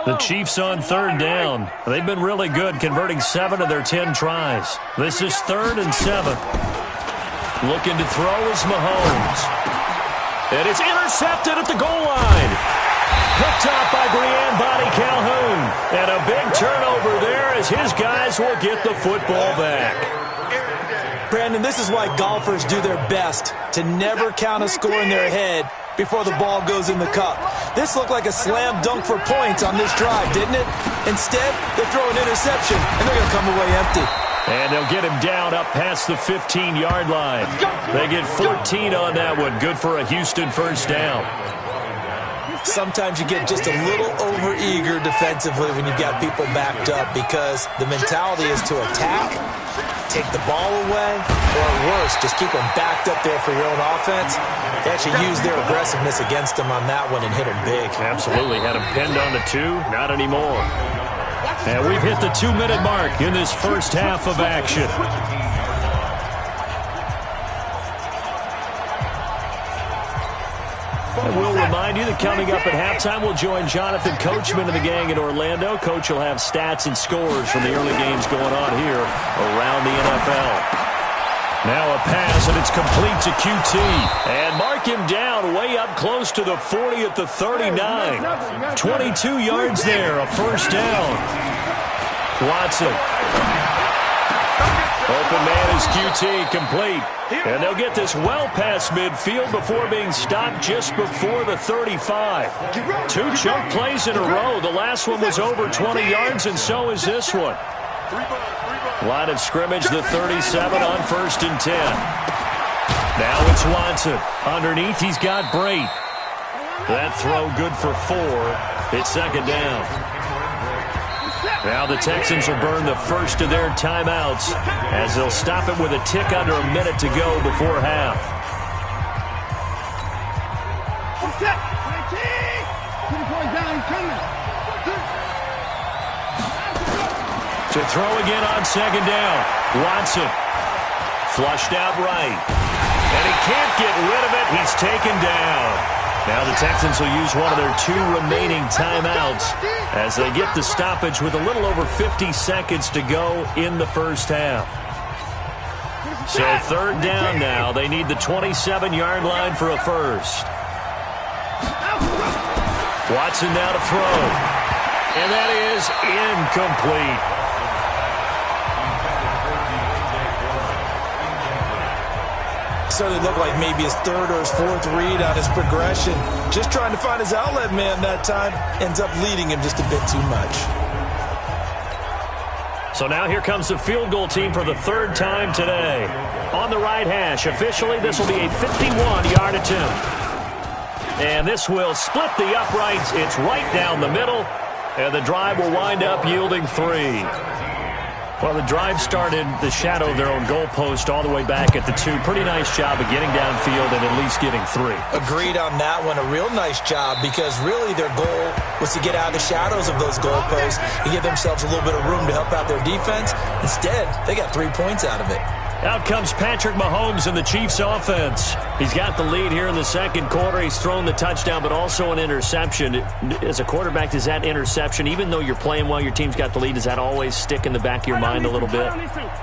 The Chiefs on third down. They've been really good, converting 7 of their 10 tries. This is 3rd and 7. Looking to throw is Mahomes. And it's intercepted at the goal line. Picked up by Brian Body Calhoun. And a big turnover there as he his guys will get the football back. Brandon, this is why golfers do their best to never count a score in their head before the ball goes in the cup. This looked like a slam dunk for points on this drive, didn't it? Instead, they throw an interception, and they're going to come away empty. And they'll get him down up past the 15-yard line. They get 14 on that one. Good for a Houston first down. Sometimes you get just a little over-eager defensively when you've got people backed up because the mentality is to attack, take the ball away, or worse, just keep them backed up there for your own offense. They actually used their aggressiveness against them on that one and hit them big. Absolutely. Had them pinned on the 2. Not anymore. And we've hit the 2-minute mark in this first half of action. And we'll remind you that coming up at halftime, we'll join Jonathan Coachman and the gang in Orlando. Coach will have stats and scores from the early games going on here around the NFL. Now a pass, and it's complete to QT. And mark him down way up close to the 40 at the 39. 22 yards there, a first down. Watson. Open man is QT, complete. And they'll get this well past midfield before being stopped just before the 35. 2 chunk plays in a row. The last one was over 20 yards, and so is this one. Line of scrimmage, the 37 on 1st and 10. Now it's Watson. Underneath, he's got Brate. That throw good for 4. It's second down. Now the Texans will burn the first of their timeouts as they'll stop it with a tick under a minute to go before half. To throw again on second down. Watson. Flushed out right. And he can't get rid of it. He's taken down. Now the Texans will use one of their 2 remaining timeouts as they get the stoppage with a little over 50 seconds to go in the first half. So third down now. They need the 27-yard line for a first. Watson now to throw. And that is incomplete. Certainly looked like maybe his 3rd or his 4th read on his progression. Just trying to find his outlet man that time. Ends up leading him just a bit too much. So now here comes the field goal team for the 3rd time today. On the right hash, officially this will be a 51-yard attempt. And this will split the uprights. It's right down the middle. And the drive will wind up yielding 3. Well, the drive started the shadow of their own goalpost all the way back at the 2. Pretty nice job of getting downfield and at least getting 3. Agreed on that one. A real nice job because really their goal was to get out of the shadows of those goalposts and give themselves a little bit of room to help out their defense. Instead, they got 3 points out of it. Out comes Patrick Mahomes in the Chiefs offense. He's got the lead here in the second quarter. He's thrown the touchdown, but also an interception. As a quarterback, does that interception, even though you're playing well, your team's got the lead, does that always stick in the back of your mind a little bit?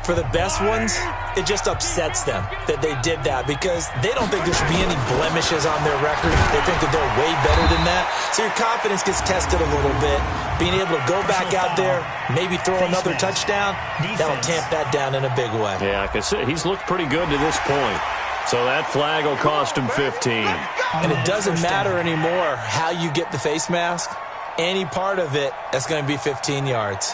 For the best ones, it just upsets them that they did that because they don't think there should be any blemishes on their record. They think that they're way better than that. So your confidence gets tested a little bit. Being able to go back out there, maybe throw another touchdown, that'll tamp that down in a big way. Yeah, because he's looked pretty good to this point. So that flag will cost him 15. And it doesn't matter anymore how you get the face mask. Any part of it, that's going to be 15 yards.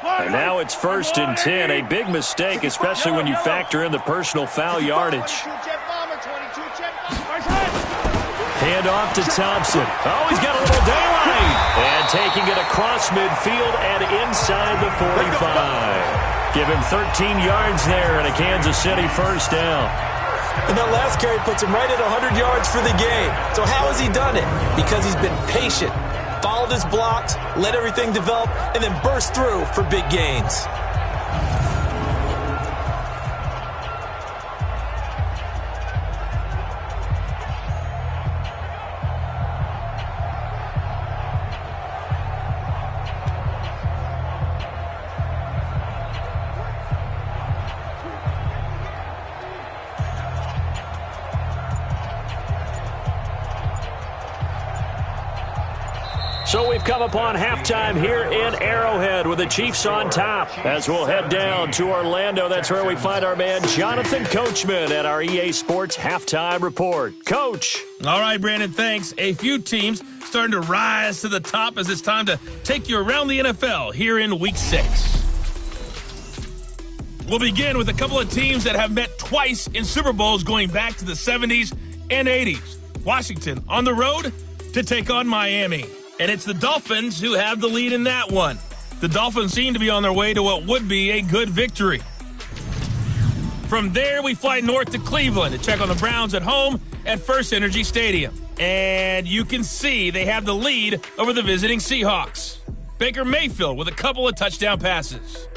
And now it's 1st and 10. A big mistake, especially when you factor in the personal foul yardage. Hand off to Thompson. Oh, he's got a little daylight. And taking it across midfield and inside the 45. Give him 13 yards there and a Kansas City first down. And that last carry puts him right at 100 yards for the game. So how has he done it? Because he's been patient, followed his blocks, let everything develop, and then burst through for big gains. So we've come upon halftime here in Arrowhead with the Chiefs on top. As we'll head down to Orlando, that's where we find our man Jonathan Coachman at our EA Sports Halftime Report. Coach. All right, Brandon, thanks. A few teams starting to rise to the top as it's time to take you around the NFL here in Week 6. We'll begin with a couple of teams that have met twice in Super Bowls going back to the 70s and 80s. Washington on the road to take on Miami. And it's the Dolphins who have the lead in that one. The Dolphins seem to be on their way to what would be a good victory. From there, we fly north to Cleveland to check on the Browns at home at First Energy Stadium. And you can see they have the lead over the visiting Seahawks. Baker Mayfield with a couple of touchdown passes.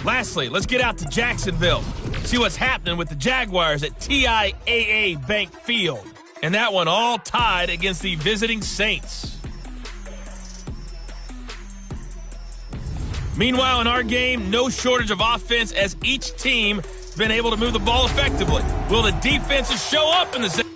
Lastly, let's get out to Jacksonville. See what's happening with the Jaguars at TIAA Bank Field. And that one all tied against the visiting Saints. Meanwhile, in our game, no shortage of offense as each team has been able to move the ball effectively. Will the defenses show up in the second?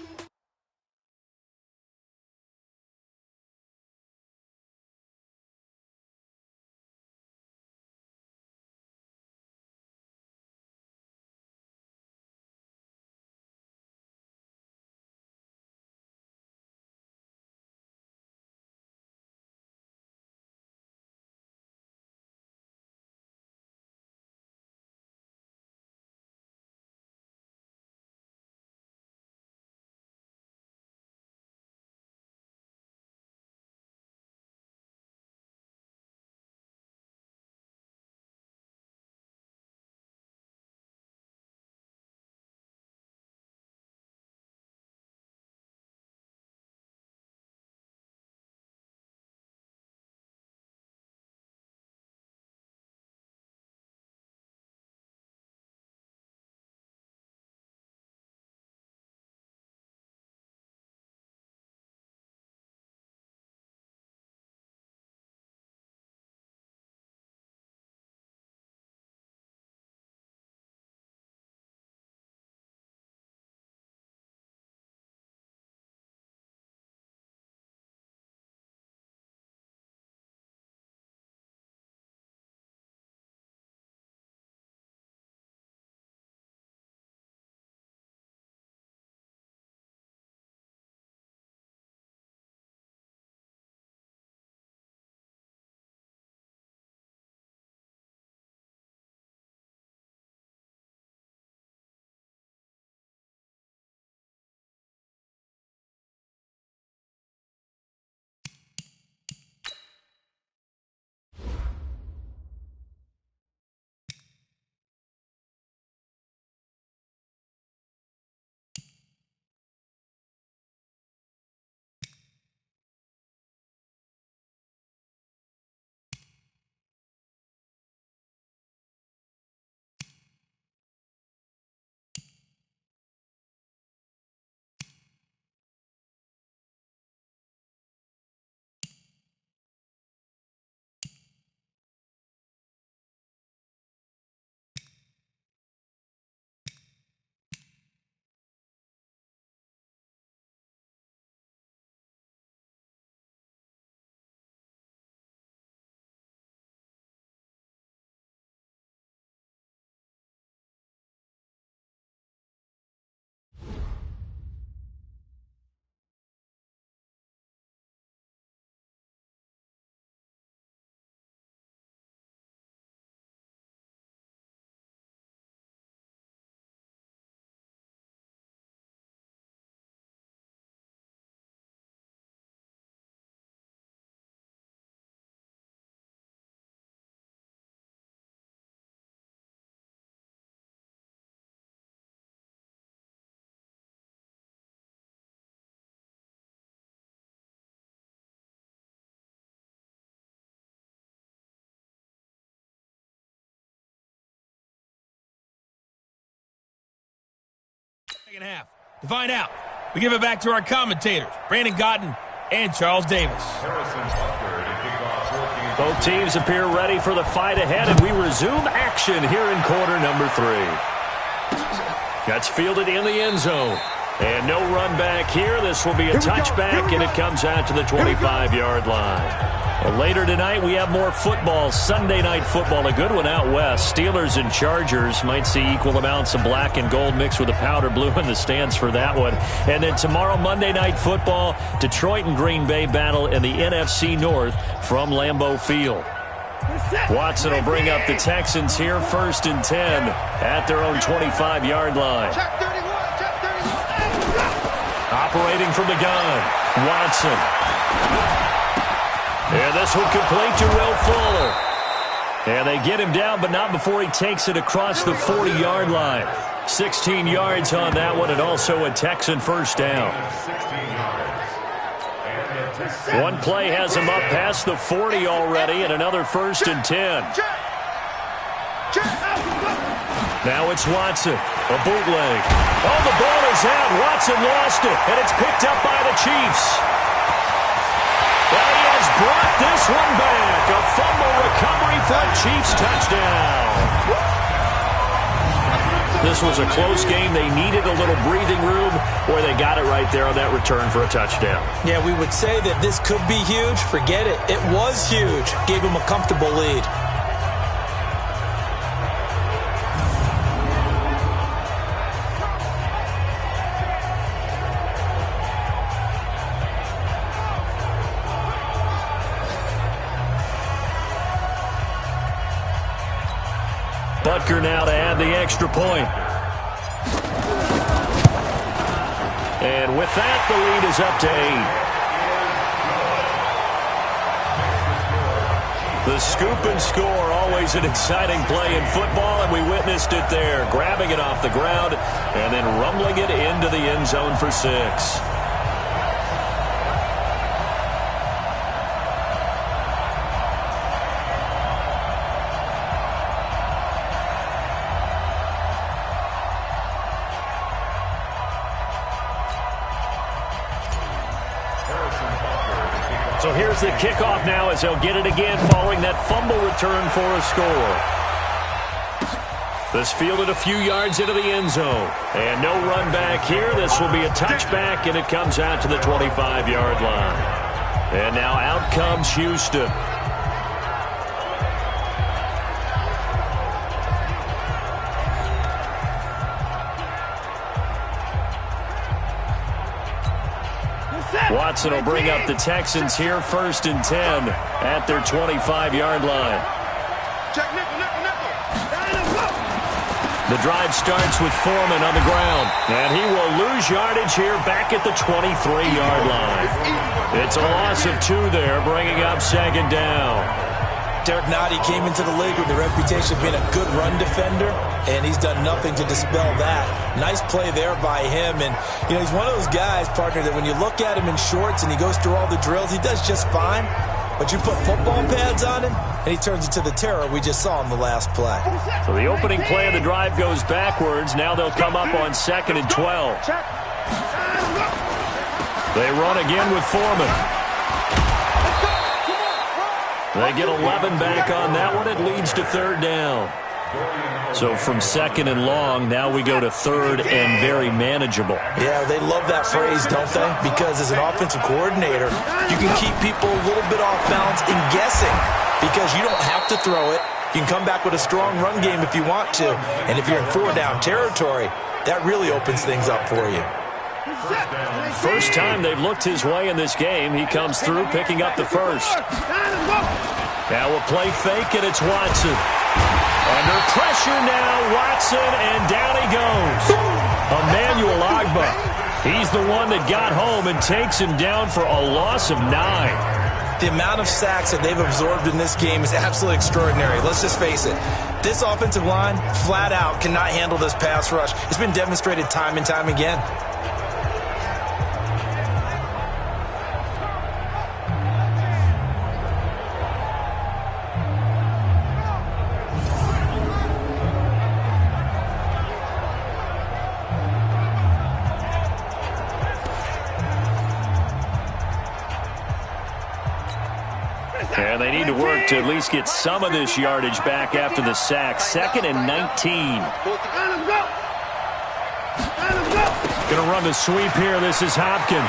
Second half. To find out, we give it back to our commentators, Brandon Gotten and Charles Davis. Both teams appear ready for the fight ahead, and we resume action here in quarter number 3. That's fielded in the end zone. And no run back here. This will be a touchback, and it comes out to the 25-yard line. Well, later tonight, we have more football, Sunday night football, a good one out west. Steelers and Chargers might see equal amounts of black and gold mixed with a powder blue in the stands for that one. And then tomorrow, Monday night football, Detroit and Green Bay battle in the NFC North from Lambeau Field. Watson will bring up the Texans here, 1st and 10 at their own 25-yard line. Operating from the gun, Watson. And this will complete to Will Fuller. And they get him down, but not before he takes it across the 40-yard line. 16 yards on that one, and also a Texan first down. One play has him up past the 40 already, and another 1st and 10. Now it's Watson, a bootleg. Oh, the ball is out. Watson lost it, and it's picked up by the Chiefs. Well, he has brought this one back. A fumble recovery for a Chiefs touchdown. This was a close game. They needed a little breathing room, or they got it right there on that return for a touchdown. Yeah, we would say that this could be huge. Forget it. It was huge. Gave him a comfortable lead. Butker now to add the extra point. And with that, the lead is up to 8. The scoop and score, always an exciting play in football, and we witnessed it there. Grabbing it off the ground and then rumbling it into the end zone for 6. So here's the kickoff now as they'll get it again following that fumble return for a score. This fielded a few yards into the end zone. And no run back here. This will be a touchback, and it comes out to the 25-yard line. And now out comes Houston. Watson will bring up the Texans here, 1st and 10 at their 25-yard line. The drive starts with Foreman on the ground, and he will lose yardage here back at the 23-yard line. It's a loss of 2 there, bringing up 2nd down. Derek Nottie came into the league with the reputation of being a good run defender, and he's done nothing to dispel that. Nice play there by him, and you know he's one of those guys, partner, that when you look at him in shorts and he goes through all the drills, he does just fine. But you put football pads on him, and he turns into the terror we just saw in the last play. So the opening play of the drive goes backwards. Now they'll come up on 2nd and 12. They run again with Foreman. They get 11 back on that one. It leads to 3rd down. So from 2nd and long, now we go to 3rd and very manageable. Yeah, they love that phrase, don't they? Because as an offensive coordinator, you can keep people a little bit off balance and guessing because you don't have to throw it. You can come back with a strong run game if you want to. And if you're in 4-down territory, that really opens things up for you. First time they've looked his way in this game. He comes through picking up the first. Now a play fake, and it's Watson. Under pressure now, Watson, and down he goes. Emmanuel Agba. He's the one that got home and takes him down for a loss of 9. The amount of sacks that they've absorbed in this game is absolutely extraordinary. Let's just face it. This offensive line, flat out, cannot handle this pass rush. It's been demonstrated time and time again. And they need to work to at least get some of this yardage back after the sack. 2nd and 19. Going to run the sweep here. This is Hopkins.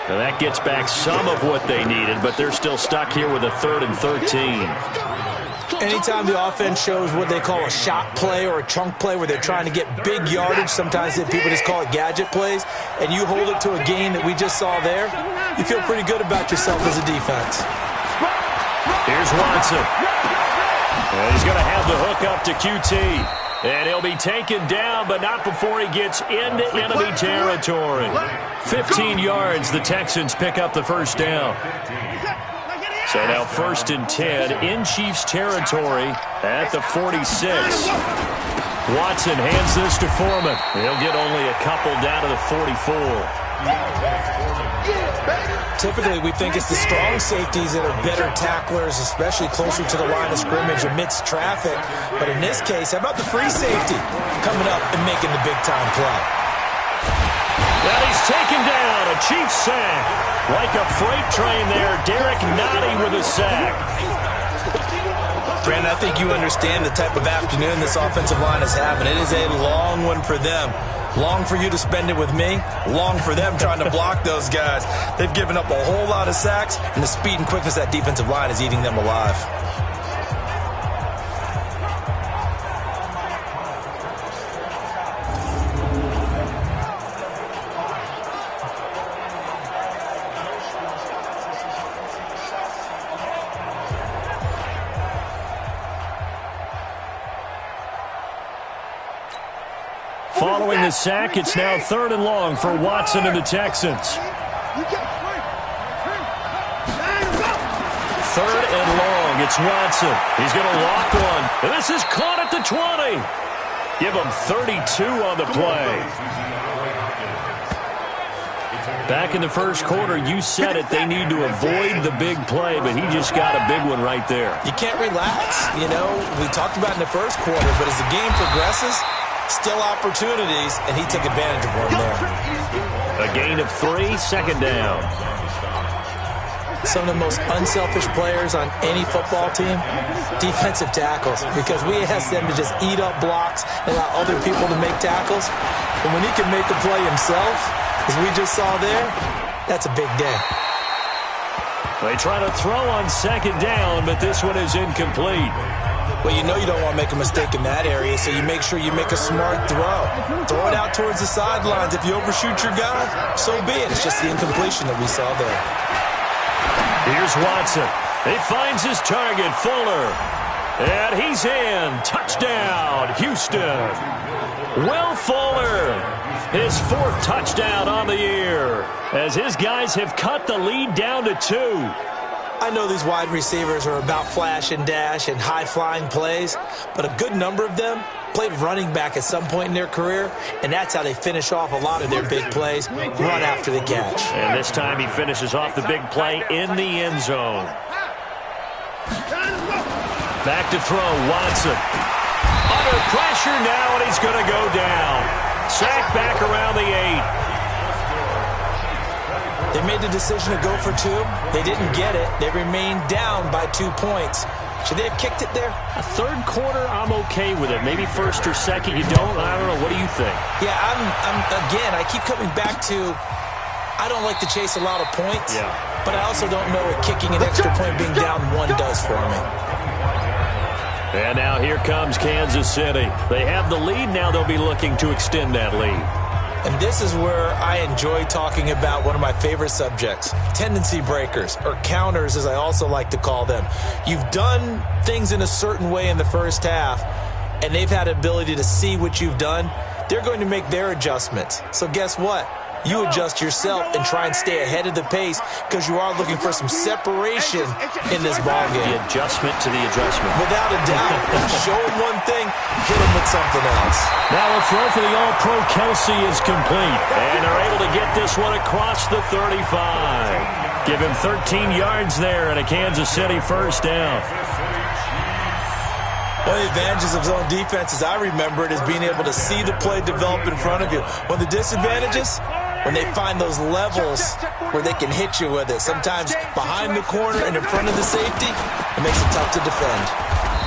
Now that gets back some of what they needed, but they're still stuck here with a 3rd and 13. Anytime the offense shows what they call a shot play or a chunk play where they're trying to get big yardage, sometimes people just call it gadget plays, and you hold it to a gain that we just saw there, you feel pretty good about yourself as a defense. Here's Watson. And he's going to have the hook up to QT. And he'll be taken down, but not before he gets into enemy territory. 15 yards, the Texans pick up the first down. So now 1st and 10 in Chiefs territory at the 46. Watson hands this to Foreman. He'll get only a couple down to the 44. Typically, we think it's the strong safeties that are better tacklers, especially closer to the line of scrimmage amidst traffic. But in this case, how about the free safety coming up and making the big-time play? Well, he's taken down. A Chiefs sack. Like a freight train there. Derek Nottie with a sack. Brandon, I think you understand the type of afternoon this offensive line is having. It is a long one for them. Long for you to spend it with me. Long for them trying to block those guys. They've given up a whole lot of sacks, and the speed and quickness of that defensive line is eating them alive. Following the sack, it's now 3rd and long for Watson and the Texans. 3rd and long, it's Watson. He's going to lock one. And this is caught at the 20. Give him 32 on the play. Back in the first quarter, you said it, they need to avoid the big play, but he just got a big one right there. You can't relax. You know, we talked about in the first quarter, but as the game progresses, still opportunities, and he took advantage of one there. A gain of 3, 2nd down. Some of the most unselfish players on any football team, defensive tackles, because we ask them to just eat up blocks and allow other people to make tackles. And when he can make a play himself, as we just saw there, that's a big day. They try to throw on 2nd down, but this one is incomplete. Well, you know you don't want to make a mistake in that area, so you make sure you make a smart throw. Throw it out towards the sidelines. If you overshoot your guy, so be it. It's just the incompletion that we saw there. Here's Watson. He finds his target, Fuller. And he's in. Touchdown, Houston. Will Fuller, his 4th touchdown on the year, as his guys have cut the lead down to 2. I know these wide receivers are about flash and dash and high-flying plays, but a good number of them played running back at some point in their career, and that's how they finish off a lot of their big plays, run after the catch. And this time he finishes off the big play in the end zone. Back to throw, Watson. Under pressure now, and he's going to go down. Sack back around the 8. They made the decision to go for 2. They didn't get it. They remained down by 2 points. Should they have kicked it there? A 3rd quarter, I'm okay with it. Maybe 1st or 2nd, you don't? I don't know. What do you think? Yeah, again, I keep coming back to I don't like to chase a lot of points, but I also don't know what kicking an extra point being down 1 does for me. And now here comes Kansas City. They have the lead. Now they'll be looking to extend that lead. And this is where I enjoy talking about one of my favorite subjects, tendency breakers, or counters as I also like to call them. You've done things in a certain way in the first half, and they've had the ability to see what you've done. They're going to make their adjustments. So guess what? You adjust yourself and try and stay ahead of the pace because you are looking for some separation in this ballgame. The adjustment to the adjustment. Without a doubt. Show them one thing, hit them with something else. Now a throw for the All-Pro Kelsey is complete. And they're able to get this one across the 35. Give him 13 yards there and a Kansas City first down. One of the advantages of zone defense, as I remember it, is being able to see the play develop in front of you. One of the disadvantages, when they find those levels where they can hit you with it. Sometimes behind the corner and in front of the safety, it makes it tough to defend.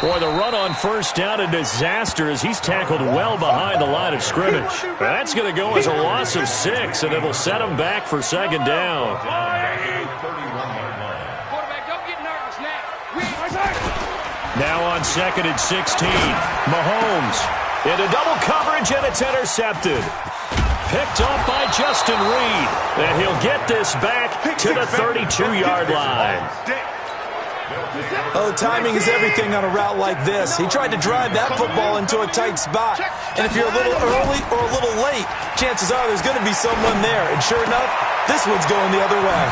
Boy, the run on first down, a disaster as he's tackled well behind the line of scrimmage. That's going to go as a loss of 6, and it'll set him back for second down. Now on 2nd and 16, Mahomes into double coverage, and it's intercepted. Picked off by Justin Reed, and he'll get this back to the 32-yard line. Oh, timing is everything on a route like this. He tried to drive that football into a tight spot. And if you're a little early or a little late, chances are there's going to be someone there. And sure enough, this one's going the other way.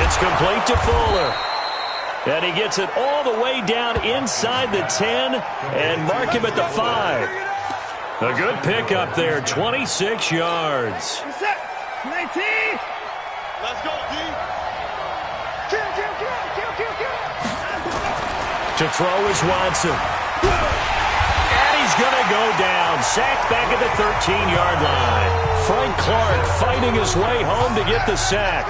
It's complete to Fuller. And he gets it all the way down inside the 10 and mark him at the 5. A good pickup there, 26 yards. Let's go, D. To throw is Watson. And he's going to go down. Sacked back at the 13-yard line. Frank Clark fighting his way home to get the sack.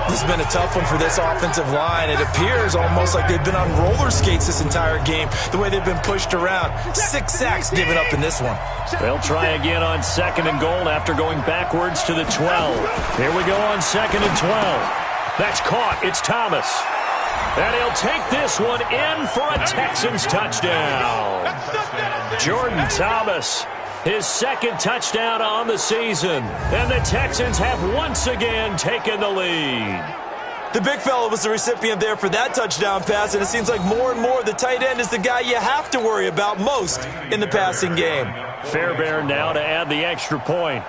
This has been a tough one for this offensive line. It appears almost like they've been on roller skates this entire game, the way they've been pushed around. 6 sacks given up in this one. They'll try again on 2nd and goal after going backwards to the 12. Here we go on 2nd and 12. That's caught. It's Thomas. And he'll take this one in for a Texans touchdown. Jordan Thomas, his 2nd touchdown on the season. And the Texans have once again taken the lead. The big fella was the recipient there for that touchdown pass, and it seems like more and more the tight end is the guy you have to worry about most in the passing game. Fairbairn now to add the extra point.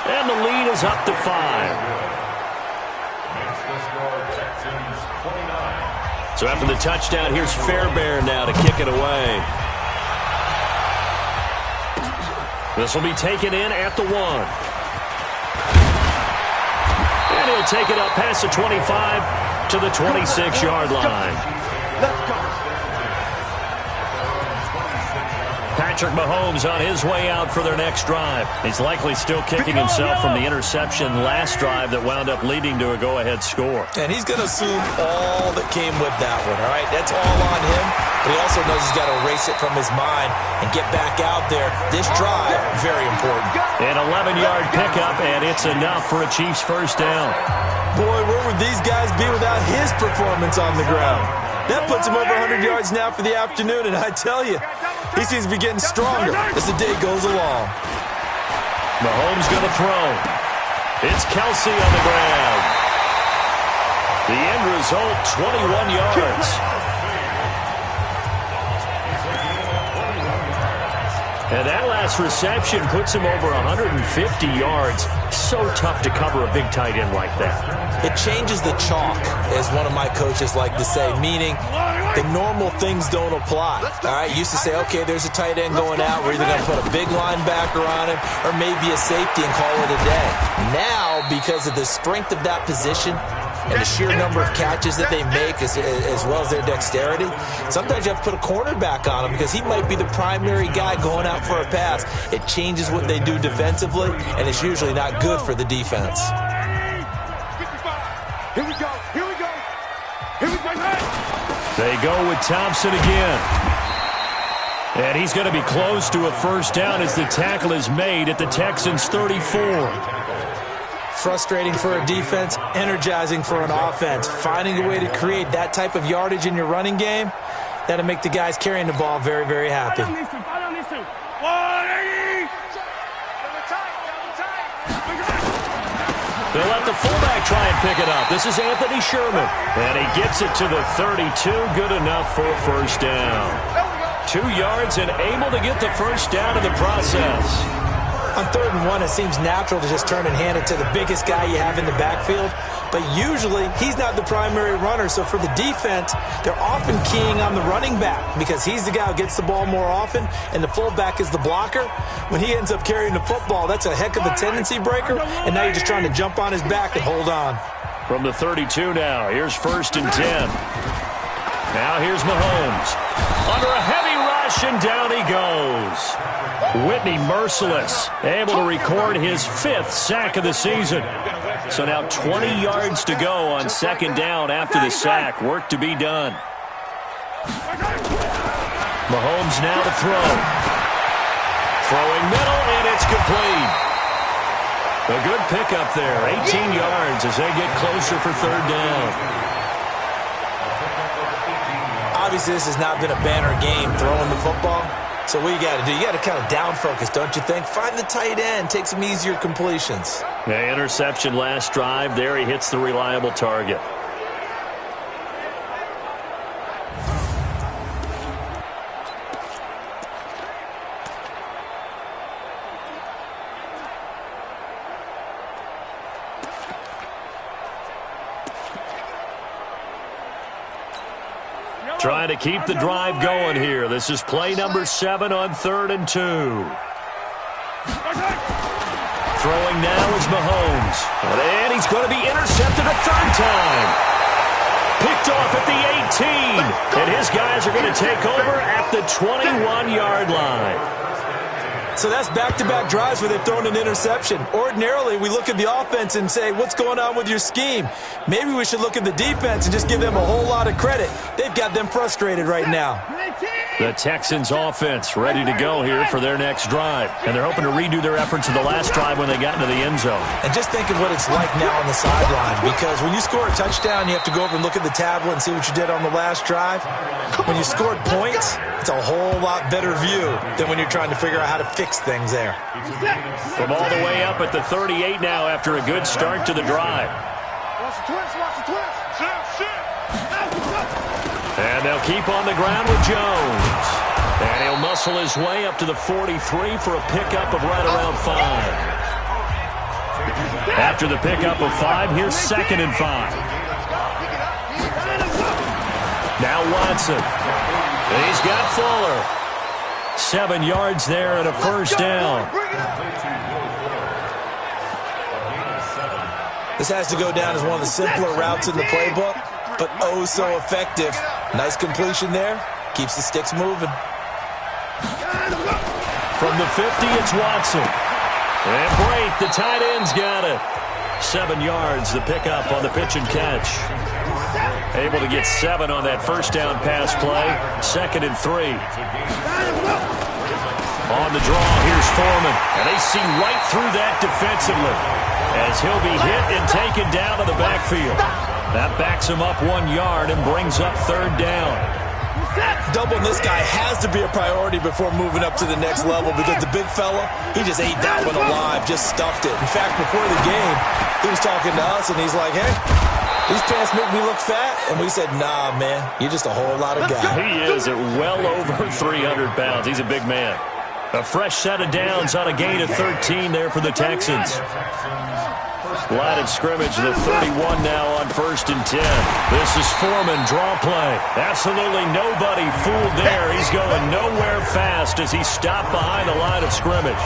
And the lead is up to 5. So after the touchdown, here's Fairbairn now to kick it away. This will be taken in at the 1. And he'll take it up past the 25 to the 26-yard line. Let's go. Patrick Mahomes on his way out for their next drive. He's likely still kicking himself from the interception last drive that wound up leading to a go-ahead score. And he's going to assume all that came with that one, all right? That's all on him, but he also knows he's got to erase it from his mind and get back out there. This drive, very important. An 11-yard pickup, and it's enough for a Chiefs first down. Boy, where would these guys be without his performance on the ground? That puts him over 100 yards now for the afternoon, and I tell you, he seems to be getting stronger as the day goes along. Mahomes going to throw. It's Kelsey on the ground. The end result, 21 yards. And that last reception puts him over 150 yards. So tough to cover a big tight end like that. It changes the chalk, as one of my coaches like to say, meaning the normal things don't apply. All right, used to say, okay, there's a tight end going out. We're either going to put a big linebacker on him or maybe a safety and call it a day. Now, because of the strength of that position and the sheer number of catches that they make as well as their dexterity, sometimes you have to put a cornerback on him because he might be the primary guy going out for a pass. It changes what they do defensively, and it's usually not good for the defense. Here we go. Here we go. Here we go. They go with Thompson again. And he's going to be close to a first down as the tackle is made at the Texans' 34. Frustrating for a defense, energizing for an offense. Finding a way to create that type of yardage in your running game, that'll make the guys carrying the ball very, very happy. They'll let the fullback try and pick it up. This is Anthony Sherman. And he gets it to the 32. Good enough for a first down. 2 yards and able to get the first down in the process. On 3rd and 1, it seems natural to just turn and hand it to the biggest guy you have in the backfield. But usually, he's not the primary runner. So for the defense, they're often keying on the running back because he's the guy who gets the ball more often, and the fullback is the blocker. When he ends up carrying the football, that's a heck of a tendency breaker, and now you're just trying to jump on his back and hold on. From the 32 now, here's 1st and 10. Now here's Mahomes. Under a heavy rush, and down he goes. Whitney merciless, able to record his 5th sack of the season. So now 20 yards to go on second down after the sack. Work to be done. Mahomes now to throw. Throwing middle, and it's complete. A good pickup there, 18 yards as they get closer for third down. Obviously, this has not been a banner game throwing the football. So what you got to do, you got to kind of down focus, don't you think? Find the tight end, take some easier completions. Yeah, interception last drive. There he hits the reliable target. Trying to keep the drive going here. This is play number 7 on 3rd and 2. Throwing now is Mahomes. And he's going to be intercepted a third time. Picked off at the 18. And his guys are going to take over at the 21-yard line. So that's back-to-back drives where they've thrown an interception. Ordinarily, we look at the offense and say, what's going on with your scheme? Maybe we should look at the defense and just give them a whole lot of credit. They've got them frustrated right now. The Texans offense ready to go here for their next drive. And they're hoping to redo their efforts of the last drive when they got into the end zone. And just think of what it's like now on the sideline, because when you score a touchdown, you have to go over and look at the tablet and see what you did on the last drive. When you scored points, it's a whole lot better view than when you're trying to figure out how to fix things there. From all the way up at the 38 now after a good start to the drive. And they'll keep on the ground with Jones. And he'll muscle his way up to the 43 for a pickup of right around 5. After the pickup of 5, here's 2nd and 5. Now Watson. And he's got Fuller. 7 yards there and a first down. This has to go down as one of the simpler routes in the playbook, but oh so effective. Nice completion there. Keeps the sticks moving. From the 50, it's Watson. And Brait, the tight end's got it. 7 yards, the pickup on the pitch and catch. Able to get 7 on that first down pass play. 2nd and 3. On the draw, here's Foreman. And they see right through that defensively as he'll be hit and taken down to the backfield. That backs him up 1 yard and brings up third down. Doubling this guy has to be a priority before moving up to the next level, because the big fella, he just ate that one alive, just stuffed it. In fact, before the game, he was talking to us, and he's like, hey, these pants make me look fat. And we said, nah, man, you're just a whole lot of guy. He is at well over 300 pounds. He's a big man. A fresh set of downs on a gain of 13 there for the Texans. Line of scrimmage, the 31 now on 1st and 10. This is Foreman, draw play. Absolutely nobody fooled there. He's going nowhere fast as he stopped behind the line of scrimmage.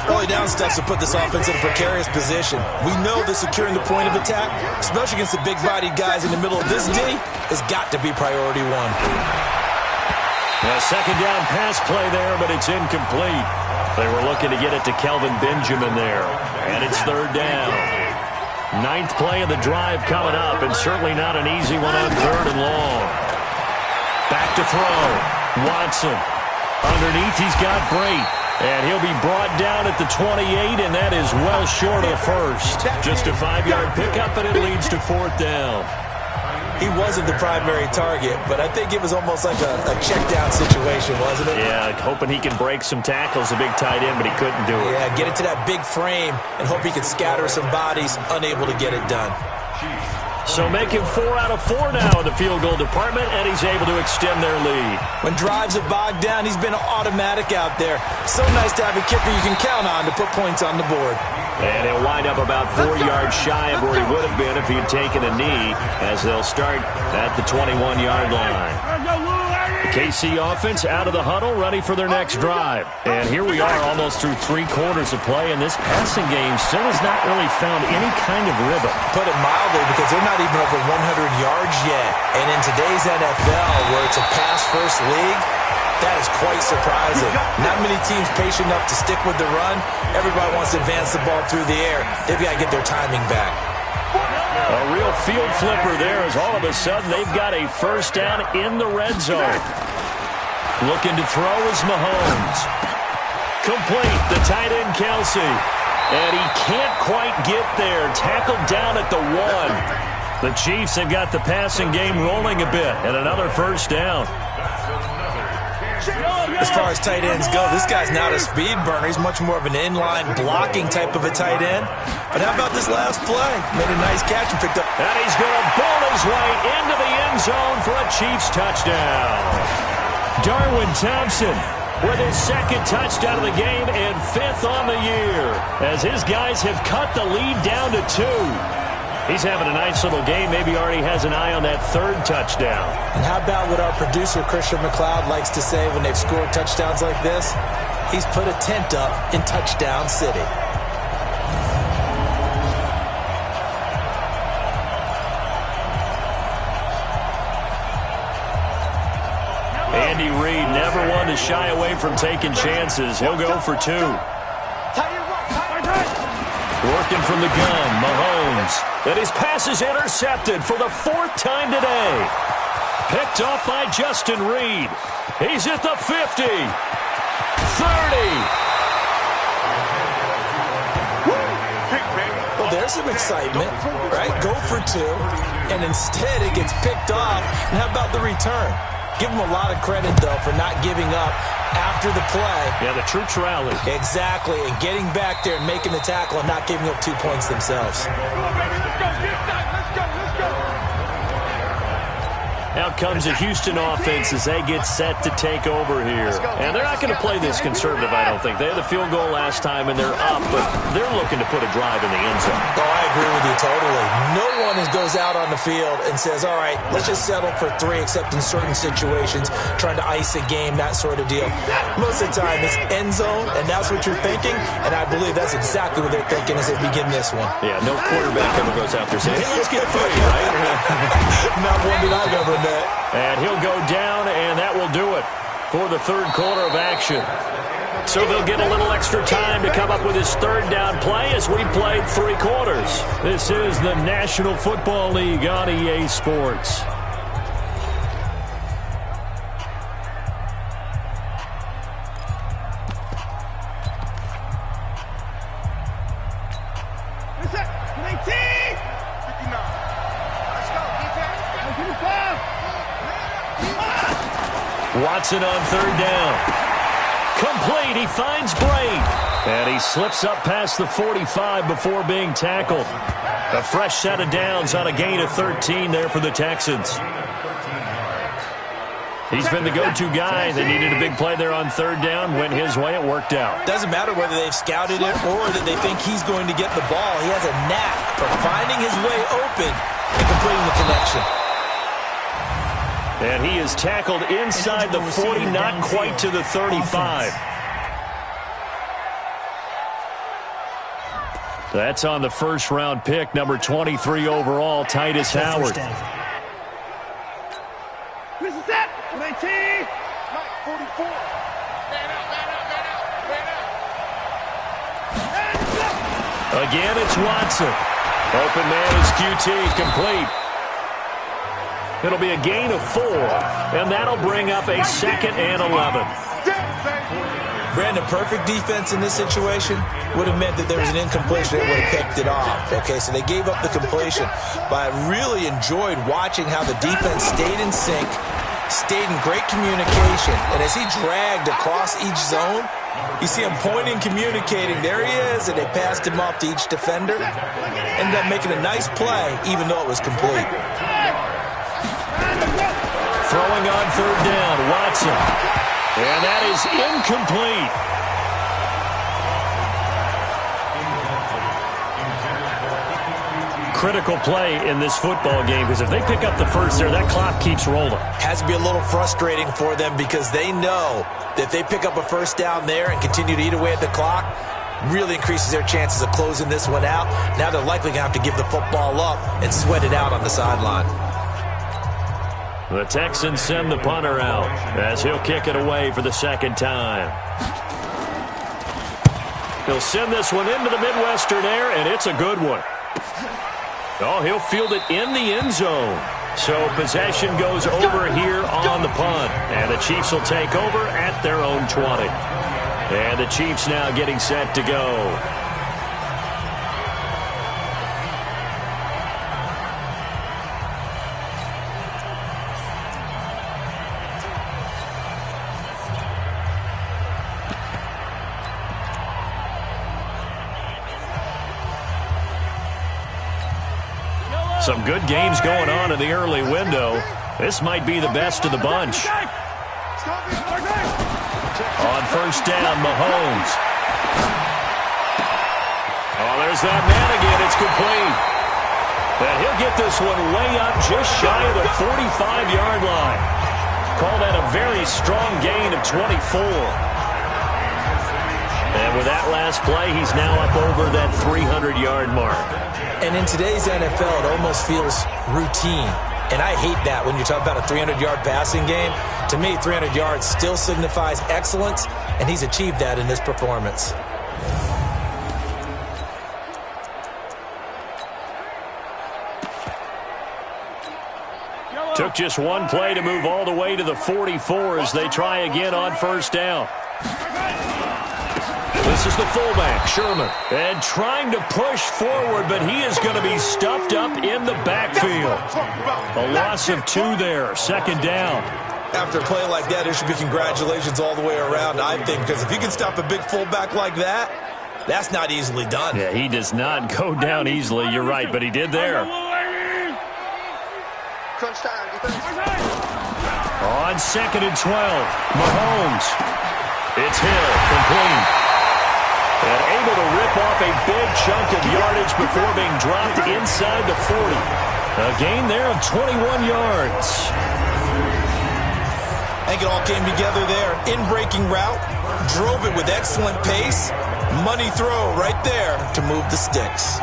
Early down stuff to put this offense in a precarious position. We know that securing the point of attack, especially against the big-bodied guys in the middle of this D, has got to be priority 1. A second down pass play there, but it's incomplete. They were looking to get it to Kelvin Benjamin there. And it's third down. 9th play of the drive coming up, and certainly not an easy one on 3rd and long. Back to throw. Watson. Underneath, he's got Brait. And he'll be brought down at the 28, and that is well short of the first. Just a 5-yard pickup, and it leads to 4th down. He wasn't the primary target, but I think it was almost like a check-down situation, wasn't it? Yeah, hoping he can break some tackles, a big tight end, but he couldn't do it. Yeah, get it to that big frame and hope he can scatter some bodies, unable to get it done. So making 4 out of 4 now in the field goal department, and he's able to extend their lead. When drives are bogged down, he's been automatic out there. So nice to have a kicker you can count on to put points on the board. And he'll wind up about 4 yards shy of where he would have been if he had taken a knee, as they'll start at the 21-yard line. The KC offense out of the huddle, ready for their next drive. And here we are almost through 3 quarters of play, and this passing game still has not really found any kind of rhythm. Put it mildly, because they're not even over 100 yards yet. And in today's NFL, where it's a pass-first league, That is quite surprising. Not many teams patient enough to stick with the run. Everybody wants to advance the ball through the air. They've got to get their timing back. A real field flipper there as all of a sudden they've got a first down in the red zone. Looking to throw is Mahomes. Complete, the tight end Kelsey. And he can't quite get there. Tackled down at the 1. The Chiefs have got the passing game rolling a bit. And another first down. As far as tight ends go, this guy's not a speed burner. He's much more of an inline blocking type of a tight end. But how about this last play? Made a nice catch and picked up. And he's going to bowl his way into the end zone for a Chiefs touchdown. Darwin Thompson with his second touchdown of the game and 5th on the year, as his guys have cut the lead down to 2. He's having a nice little game. Maybe already has an eye on that 3rd touchdown. And how about what our producer, Christian McLeod, likes to say when they've scored touchdowns like this? He's put a tent up in Touchdown City. Andy Reid never one to shy away from taking chances. He'll go for 2. Working from the gun, Mahomes. And his pass is intercepted for the 4th time today. Picked off by Justin Reid. He's at the 50. 30. Well, there's some excitement, right? Go for 2. And instead it gets picked off. And how about the return? Give him a lot of credit, though, for not giving up after the play. Yeah, the troops rallied. Exactly, and getting back there and making the tackle and not giving up 2 points themselves. Out comes the Houston offense as they get set to take over here. And they're not going to play this conservative, I don't think. They had the field goal last time, and they're up, but they're looking to put a drive in the end zone. Oh, I agree with you totally. No one goes out on the field and says, all right, let's just settle for 3, except in certain situations, trying to ice a game, that sort of deal. Most of the time, it's end zone, and that's what you're thinking, and I believe that's exactly what they're thinking as they begin this one. Yeah, no quarterback ever goes out there saying, hey, let's get 3, right? Not one that I've ever met. And he'll go down, and that will do it for the 3rd quarter of action. So they'll get a little extra time to come up with his 3rd down play as we played 3 quarters. This is the National Football League on EA Sports. Watson on 3rd down. Complete. He finds Braid. And he slips up past the 45 before being tackled. A fresh set of downs on a gain of 13 there for the Texans. He's been the go-to guy. They needed a big play there on 3rd down. Went his way. It worked out. Doesn't matter whether they've scouted it or that they think he's going to get the ball. He has a knack for finding his way open and completing the connection. And he is tackled inside the 40, not quite to the 35. That's on the 1st-round pick, number 23 overall, Titus Howard. This is it. 19. 44. Again, it's Watson. Open man is QT, complete. It'll be a gain of 4, and that'll bring up a 2nd and 11. Brandon, perfect defense in this situation would have meant that there was an incompletion. They would have picked it off. Okay, so they gave up the completion. But I really enjoyed watching how the defense stayed in sync, stayed in great communication. And as he dragged across each zone, you see him pointing, communicating. There he is, and they passed him off to each defender. Ended up making a nice play, even though it was complete. Throwing on 3rd down, Watson. And that is incomplete. Critical play in this football game, because if they pick up the first there, that clock keeps rolling. Has to be a little frustrating for them because they know that if they pick up a first down there and continue to eat away at the clock, really increases their chances of closing this one out. Now they're likely going to have to give the football up and sweat it out on the sideline. The Texans send the punter out as he'll kick it away for the second time. He'll send this one into the Midwestern air, and it's a good one. Oh, he'll field it in the end zone. So possession goes over here on the punt, and the Chiefs will take over at their own 20. And the Chiefs now getting set to go. Some good games going on in the early window. This might be the best of the bunch. On first down, Mahomes. Oh, there's that man again. It's complete. And he'll get this one way up just shy of the 45-yard line. Call that a very strong gain of 24. And with that last play, he's now up over that 300-yard mark. And in today's NFL, it almost feels routine. And I hate that when you talk about a 300-yard passing game. To me, 300 yards still signifies excellence, and he's achieved that in this performance. Took just one play to move all the way to the 44 as they try again on first down. This is the fullback, Sherman, and trying to push forward, but he is going to be stuffed up in the backfield. A loss of 2 there, second down. After a play like that, there should be congratulations all the way around, I think, because if you can stop a big fullback like that, that's not easily done. Yeah, he does not go down easily, you're right, but he did there. On second and 12, Mahomes. It's Hill, complete. And able to rip off a big chunk of yardage before being dropped inside the 40. A gain there of 21 yards. I think it all came together there. In-breaking route, drove it with excellent pace. Money throw right there to move the sticks.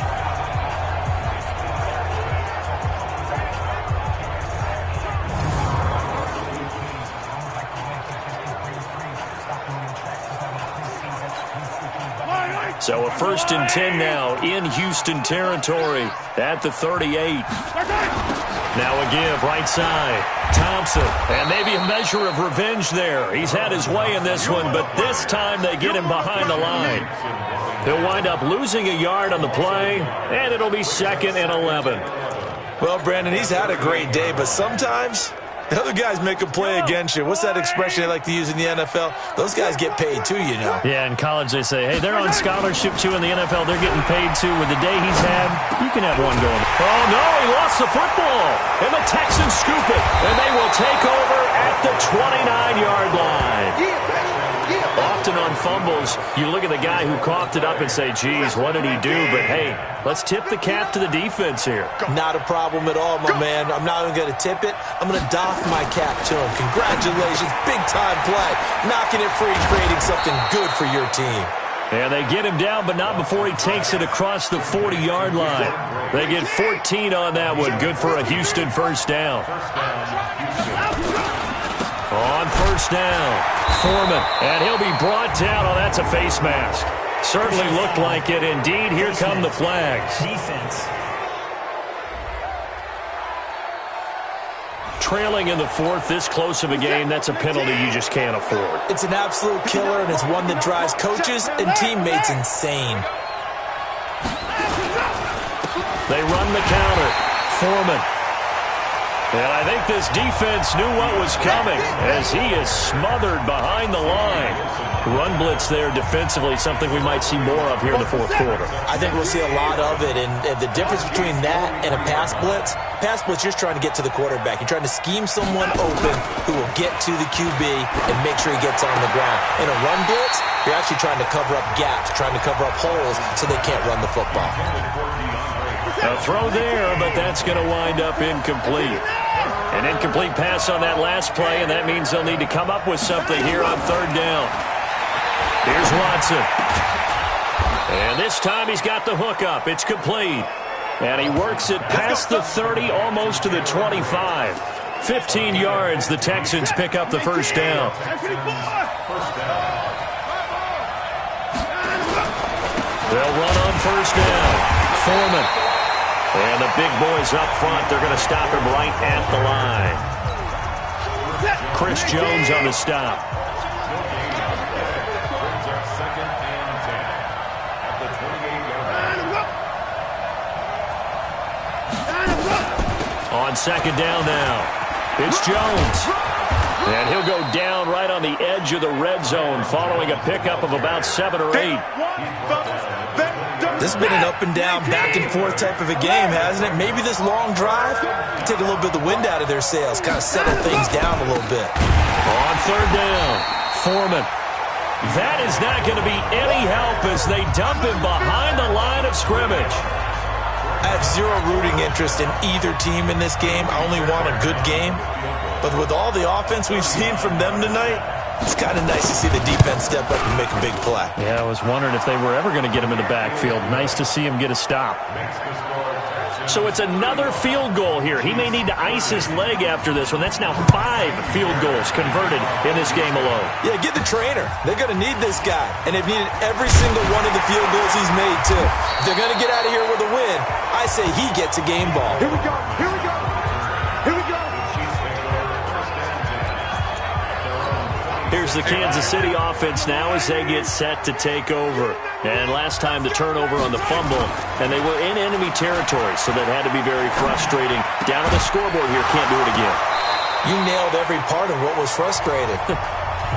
So a 1st and 10 now in Houston territory at the 38. Now a give right side. Thompson. And maybe a measure of revenge there. He's had his way in this one, but this time they get him behind the line. He'll wind up losing a yard on the play, and it'll be 2nd and 11. Well, Brandon, he's had a great day, but sometimes the other guys make a play against you. What's that expression they like to use in the NFL? Those guys get paid too, you know. Yeah, in college they say, hey, they're on scholarship too. In the NFL, they're getting paid too. With the day he's had, you can have one going. Oh, no, he lost the football. And the Texans scoop it. And they will take over at the 29-yard line. Often on fumbles, you look at the guy who coughed it up and say, geez, what did he do? But, hey, let's tip the cap to the defense here. Not a problem at all, my man. I'm not even going to tip it. I'm going to doff my cap to him. Congratulations. Big-time play. Knocking it free, creating something good for your team. And they get him down, but not before he takes it across the 40-yard line. They get 14 on that one. Good for a Houston first down. On first down, Foreman, and he'll be brought down. Oh, that's a face mask. Certainly looked like it. Indeed, here come the flags. Defense. Trailing in the 4th, this close of a game, that's a penalty you just can't afford. It's an absolute killer, and it's one that drives coaches and teammates insane. They run the counter. Foreman. And I think this defense knew what was coming as he is smothered behind the line. Run blitz there defensively, something we might see more of here in the 4th quarter. I think we'll see a lot of it, and the difference between that and a pass blitz, you're trying to get to the quarterback. You're trying to scheme someone open who will get to the QB and make sure he gets on the ground. In a run blitz, you're actually trying to cover up gaps, trying to cover up holes so they can't run the football. A throw there, but that's going to wind up incomplete. An incomplete pass on that last play, and that means they'll need to come up with something here on 3rd down. Here's Watson. And this time he's got the hook up. It's complete. And he works it past the 30, almost to the 25. 15 yards. The Texans pick up the first down. They'll run on first down. Foreman. And the big boys up front, they're going to stop him right at the line. Chris Jones on the stop. Second and 10 at the 28-yard line. On second down now, it's Jones. And he'll go down right on the edge of the red zone following a pickup of about 7 or 8. This has been an up-and-down, back-and-forth type of a game, hasn't it? Maybe this long drive take a little bit of the wind out of their sails, kind of settle things down a little bit. On third down, Foreman. That is not going to be any help as they dump him behind the line of scrimmage. I have zero rooting interest in either team in this game. I only want a good game. But with all the offense we've seen from them tonight, it's kind of nice to see the defense step up and make a big play. Yeah, I was wondering if they were ever going to get him in the backfield. Nice to see him get a stop. So it's another field goal here. He may need to ice his leg after this one. That's now 5 field goals converted in this game alone. Yeah, get the trainer. They're going to need this guy. And they've needed every single one of the field goals he's made, too. If they're going to get out of here with a win, I say he gets a game ball. Here we go. Here we go. Here we go. Here's the Kansas City offense now as they get set to take over. And last time the turnover on the fumble, and they were in enemy territory, so that had to be very frustrating. Down on the scoreboard here, can't do it again. You nailed every part of what was frustrating.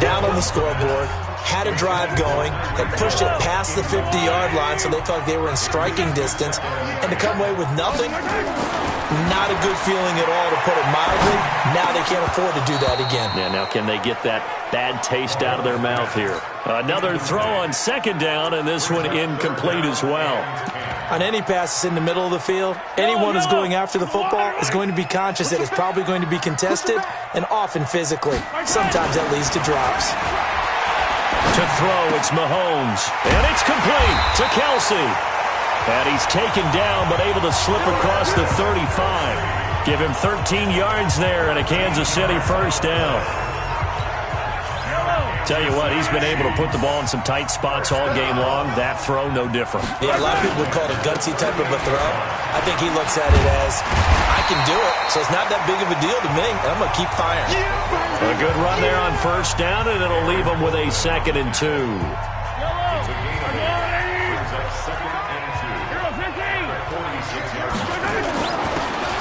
Down on the scoreboard, had a drive going, had pushed it past the 50-yard line so they felt they were in striking distance, and to come away with nothing, not a good feeling at all, to put it mildly. Now they can't afford to do that again. Yeah, now can they get that bad taste out of their mouth here? Another throw on second down, and this one incomplete as well. On any passes in the middle of the field, anyone who's going after the football is going to be conscious that it's probably going to be contested, and often physically. Sometimes that leads to drops. To throw, it's Mahomes, and it's complete to Kelsey. And he's taken down, but able to slip across the 35. Give him 13 yards there and a Kansas City first down. Tell you what, he's been able to put the ball in some tight spots all game long. That throw, no different. Yeah, a lot of people would call it a gutsy type of a throw. I think he looks at it as, I can do it, so it's not that big of a deal to me, and I'm going to keep firing. A good run there on first down, and it'll leave him with a 2nd and 2.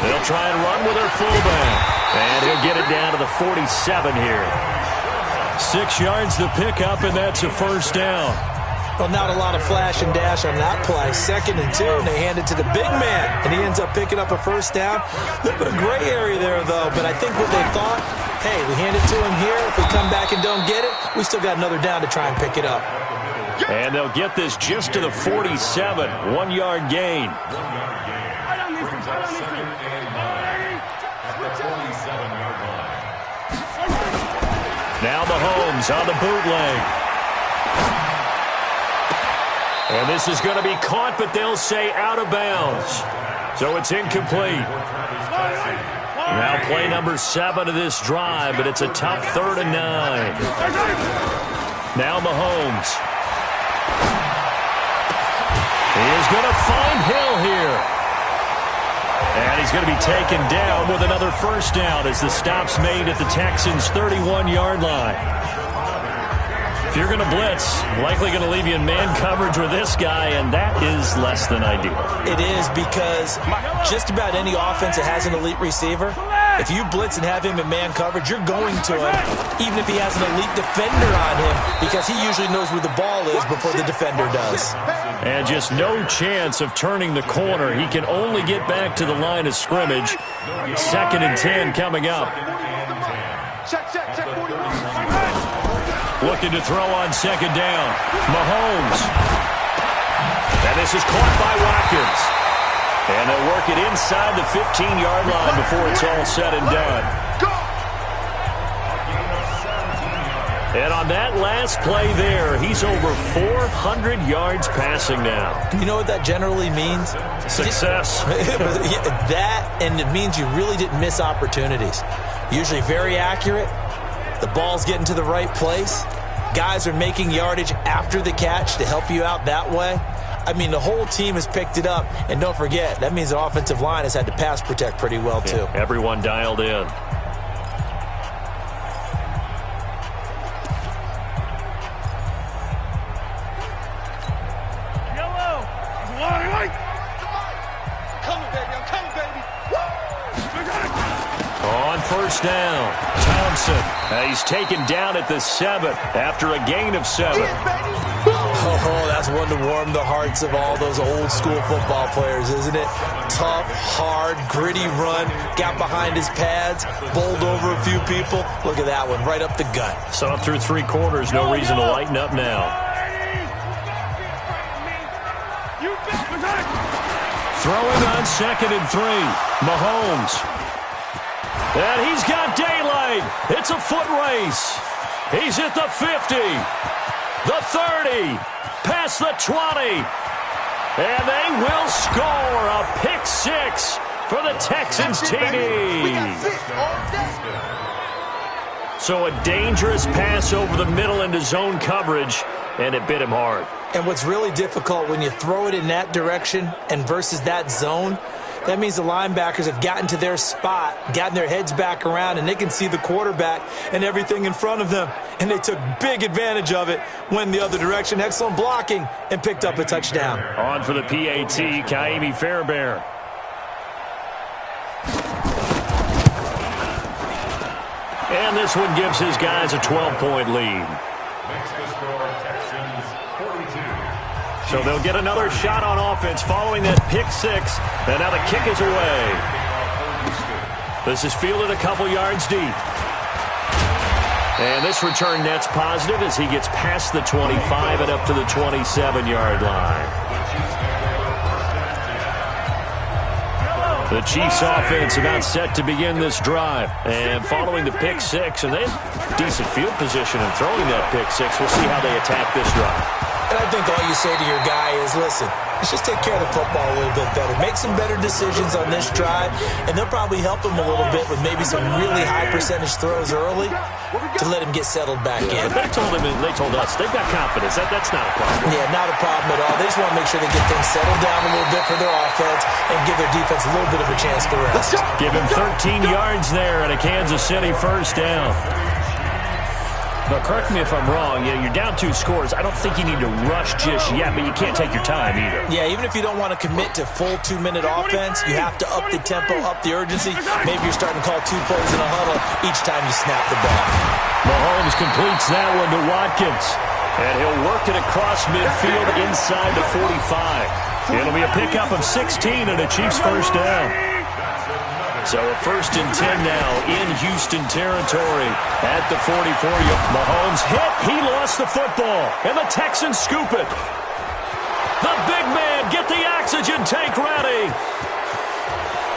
They'll try and run with their fullback. And he'll get it down to the 47 here. 6 yards to pick up, and that's a first down. Well, not a lot of flash and dash on that play. 2nd and 2, and they hand it to the big man. And he ends up picking up a first down. A little bit of gray area there, though. But I think what they thought, hey, we hand it to him here. If we come back and don't get it, we still got another down to try and pick it up. And they'll get this just to the 47. 1-yard gain. Now Mahomes on the bootleg. And this is going to be caught, but they'll say out of bounds. So it's incomplete. Now play number 7 of this drive, but it's a tough 3rd and 9. Now Mahomes. He is going to find Hill here. And he's going to be taken down with another first down as the stop's made at the Texans' 31-yard line. If you're going to blitz, likely going to leave you in man coverage with this guy, and that is less than ideal. It is, because just about any offense that has an elite receiver, if you blitz and have him in man coverage, you're going to him, even if he has an elite defender on him, because he usually knows where the ball is before the defender does. And just no chance of turning the corner. He can only get back to the line of scrimmage. 2nd and 10 coming up. Looking to throw on second down. Mahomes. And this is caught by Watkins. And they'll work it inside the 15-yard line before it's all said and done. And on that last play there, he's over 400 yards passing now. You know what that generally means? Success. That, and it means you really didn't miss opportunities. Usually very accurate. The ball's getting to the right place. Guys are making yardage after the catch to help you out that way. I mean, the whole team has picked it up. And don't forget, that means the offensive line has had to pass protect pretty well, too. Yeah, everyone dialed in. On first down, Thompson. He's taken down at the 7 after a gain of 7. Oh, that's one to warm the hearts of all those old school football players, isn't it? Tough, hard, gritty run, got behind his pads, bowled over a few people. Look at that one, right up the gut. So through 3 quarters, no reason to lighten up now. Throwing on 2nd and 3, Mahomes. And he's got daylight. It's a foot race. He's at the 50, the 30, past the 20. And they will score a pick 6 for the Texans TD. So a dangerous pass over the middle into zone coverage, and it bit him hard. And what's really difficult when you throw it in that direction and versus that zone, that means the linebackers have gotten to their spot, gotten their heads back around, and they can see the quarterback and everything in front of them. And they took big advantage of it, went the other direction. Excellent blocking, and picked up a touchdown. On for the PAT, Kaimi Fairbairn. And this one gives his guys a 12-point lead. Makes the score Texans 42. So they'll get another shot on offense following that pick 6. And now the kick is away. This is fielded a couple yards deep. And this return net's positive as he gets past the 25 and up to the 27-yard line. The Chiefs offense about set to begin this drive. And following the pick 6, and they have decent field position in throwing that pick 6. We'll see how they attack this drive. And I think all you say to your guy is, listen, let's just take care of the football a little bit better. Make some better decisions on this drive, and they'll probably help him a little bit with maybe some really high percentage throws early to let him get settled back in. But they told us, they've got confidence. That's not a problem. Yeah, not a problem at all. They just want to make sure they get things settled down a little bit for their offense and give their defense a little bit of a chance to rest. Give him 13 yards there and a Kansas City first down. But correct me if I'm wrong, you're down 2 scores. I don't think you need to rush just yet, but you can't take your time either. Yeah, even if you don't want to commit to full 2-minute offense, you have to up the tempo, up the urgency. Maybe you're starting to call 2 plays in a huddle each time you snap the ball. Mahomes completes that one to Watkins. And he'll work it across midfield inside the 45. It'll be a pickup of 16 and a Chiefs first down. So a 1st and 10 now in Houston territory at the 44. Mahomes hit. He lost the football. And the Texans scoop it. The big man, get the oxygen tank ready.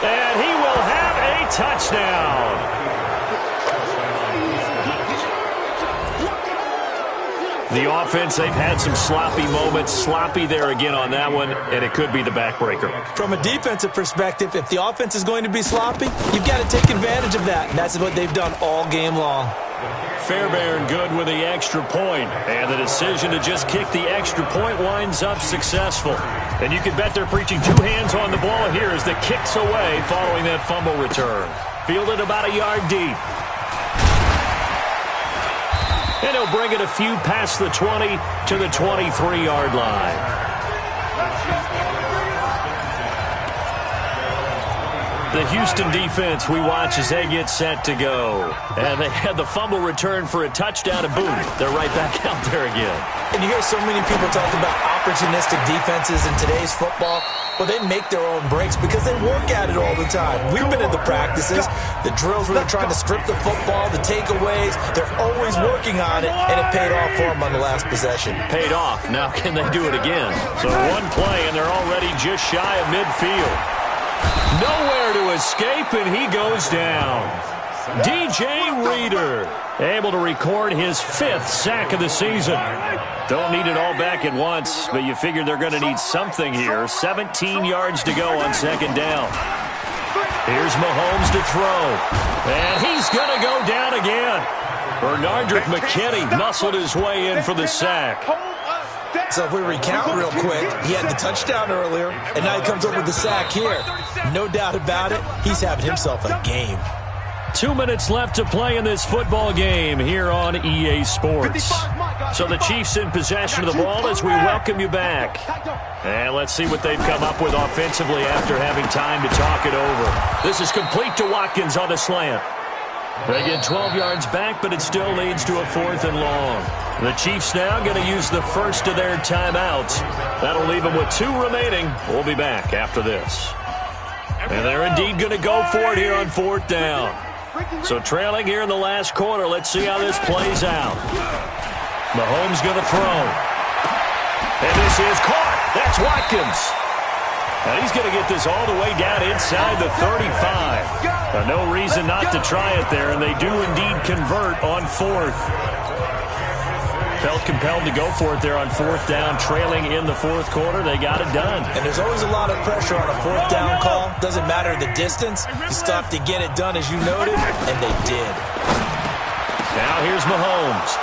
And he will have a touchdown. The offense, they've had some sloppy moments. Sloppy there again on that one, and it could be the backbreaker. From a defensive perspective, if the offense is going to be sloppy, you've got to take advantage of that. And that's what they've done all game long. Fairbairn good with the extra point, and the decision to just kick the extra point winds up successful. And you can bet they're preaching 2 hands on the ball here as the kick's away following that fumble return. Fielded about a yard deep. And he'll bring it a few past the 20 to the 23-yard line. The Houston defense we watch as they get set to go. And they had the fumble return for a touchdown, and boom, they're right back out there again. And you hear so many people talk about opportunistic defenses in today's football. Well, they make their own breaks because they work at it all the time. We've been at the practices, the drills where they're trying to strip the football, the takeaways. They're always working on it, and it paid off for them on the last possession. Paid off. Now can they do it again? So one play, and they're already just shy of midfield. Nowhere to escape, and he goes down. DJ Reader able to record his 5th sack of the season. Don't need it all back at once, but you figure they're going to need something here. 17 yards to go on 2nd down. Here's Mahomes to throw. And he's going to go down again. Bernardrick McKinney muscled his way in for the sack. So if we recount real quick, he had the touchdown earlier, and now he comes up with the sack here. No doubt about it, he's having himself a game. 2 minutes left to play in this football game here on EA Sports. So the Chiefs in possession of the ball as we welcome you back. And let's see what they've come up with offensively after having time to talk it over. This is complete to Watkins on the slant. They get 12 yards back, but it still leads to a 4th and long. The Chiefs now going to use the first of their timeouts. That'll leave them with 2 remaining. We'll be back after this. And they're indeed going to go for it here on 4th down. So trailing here in the last quarter, let's see how this plays out. Mahomes going to throw. And this is caught. That's Watkins. And he's going to get this all the way down inside the 35. No reason not to try it there, and they do indeed convert on 4th. Felt compelled to go for it there on 4th down, trailing in the 4th quarter. They got it done. And there's always a lot of pressure on a 4th down call. Doesn't matter the distance. You still have to get it done, as you noted, and they did. Now here's Mahomes.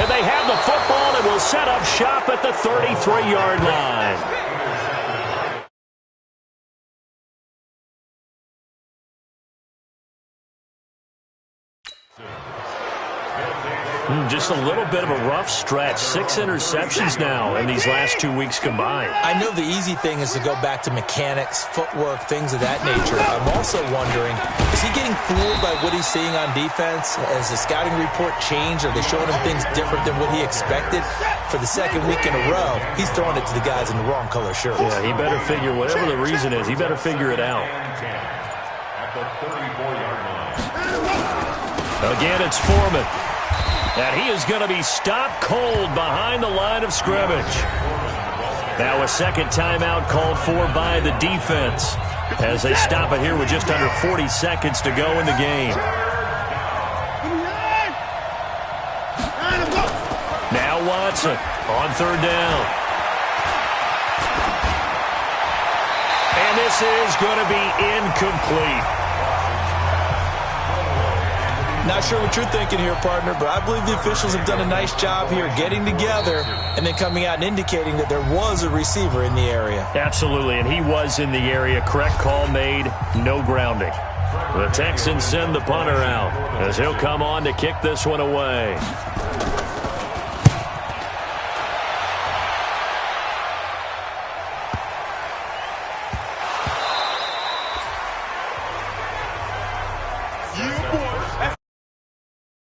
And they have the football and will set up shop at the 33-yard line. Just a little bit of a rough stretch. 6 interceptions now in these last 2 weeks combined. I know the easy thing is to go back to mechanics, footwork, things of that nature. I'm also wondering, is he getting fooled by what he's seeing on defense? Has the scouting report changed? Are they showing him things different than what he expected? For the 2nd week in a row, he's throwing it to the guys in the wrong color shirts. Yeah, he better figure, whatever the reason is, he better figure it out. At the 34-yard line. Again, it's Foreman. And he is going to be stopped cold behind the line of scrimmage. Now a second timeout called for by the defense as they stop it here with just under 40 seconds to go in the game. Now Watson on 3rd down. And this is going to be incomplete. Not sure what you're thinking here, partner, but I believe the officials have done a nice job here getting together and then coming out and indicating that there was a receiver in the area. Absolutely, and he was in the area. Correct call made, no grounding. The Texans send the punter out as he'll come on to kick this one away.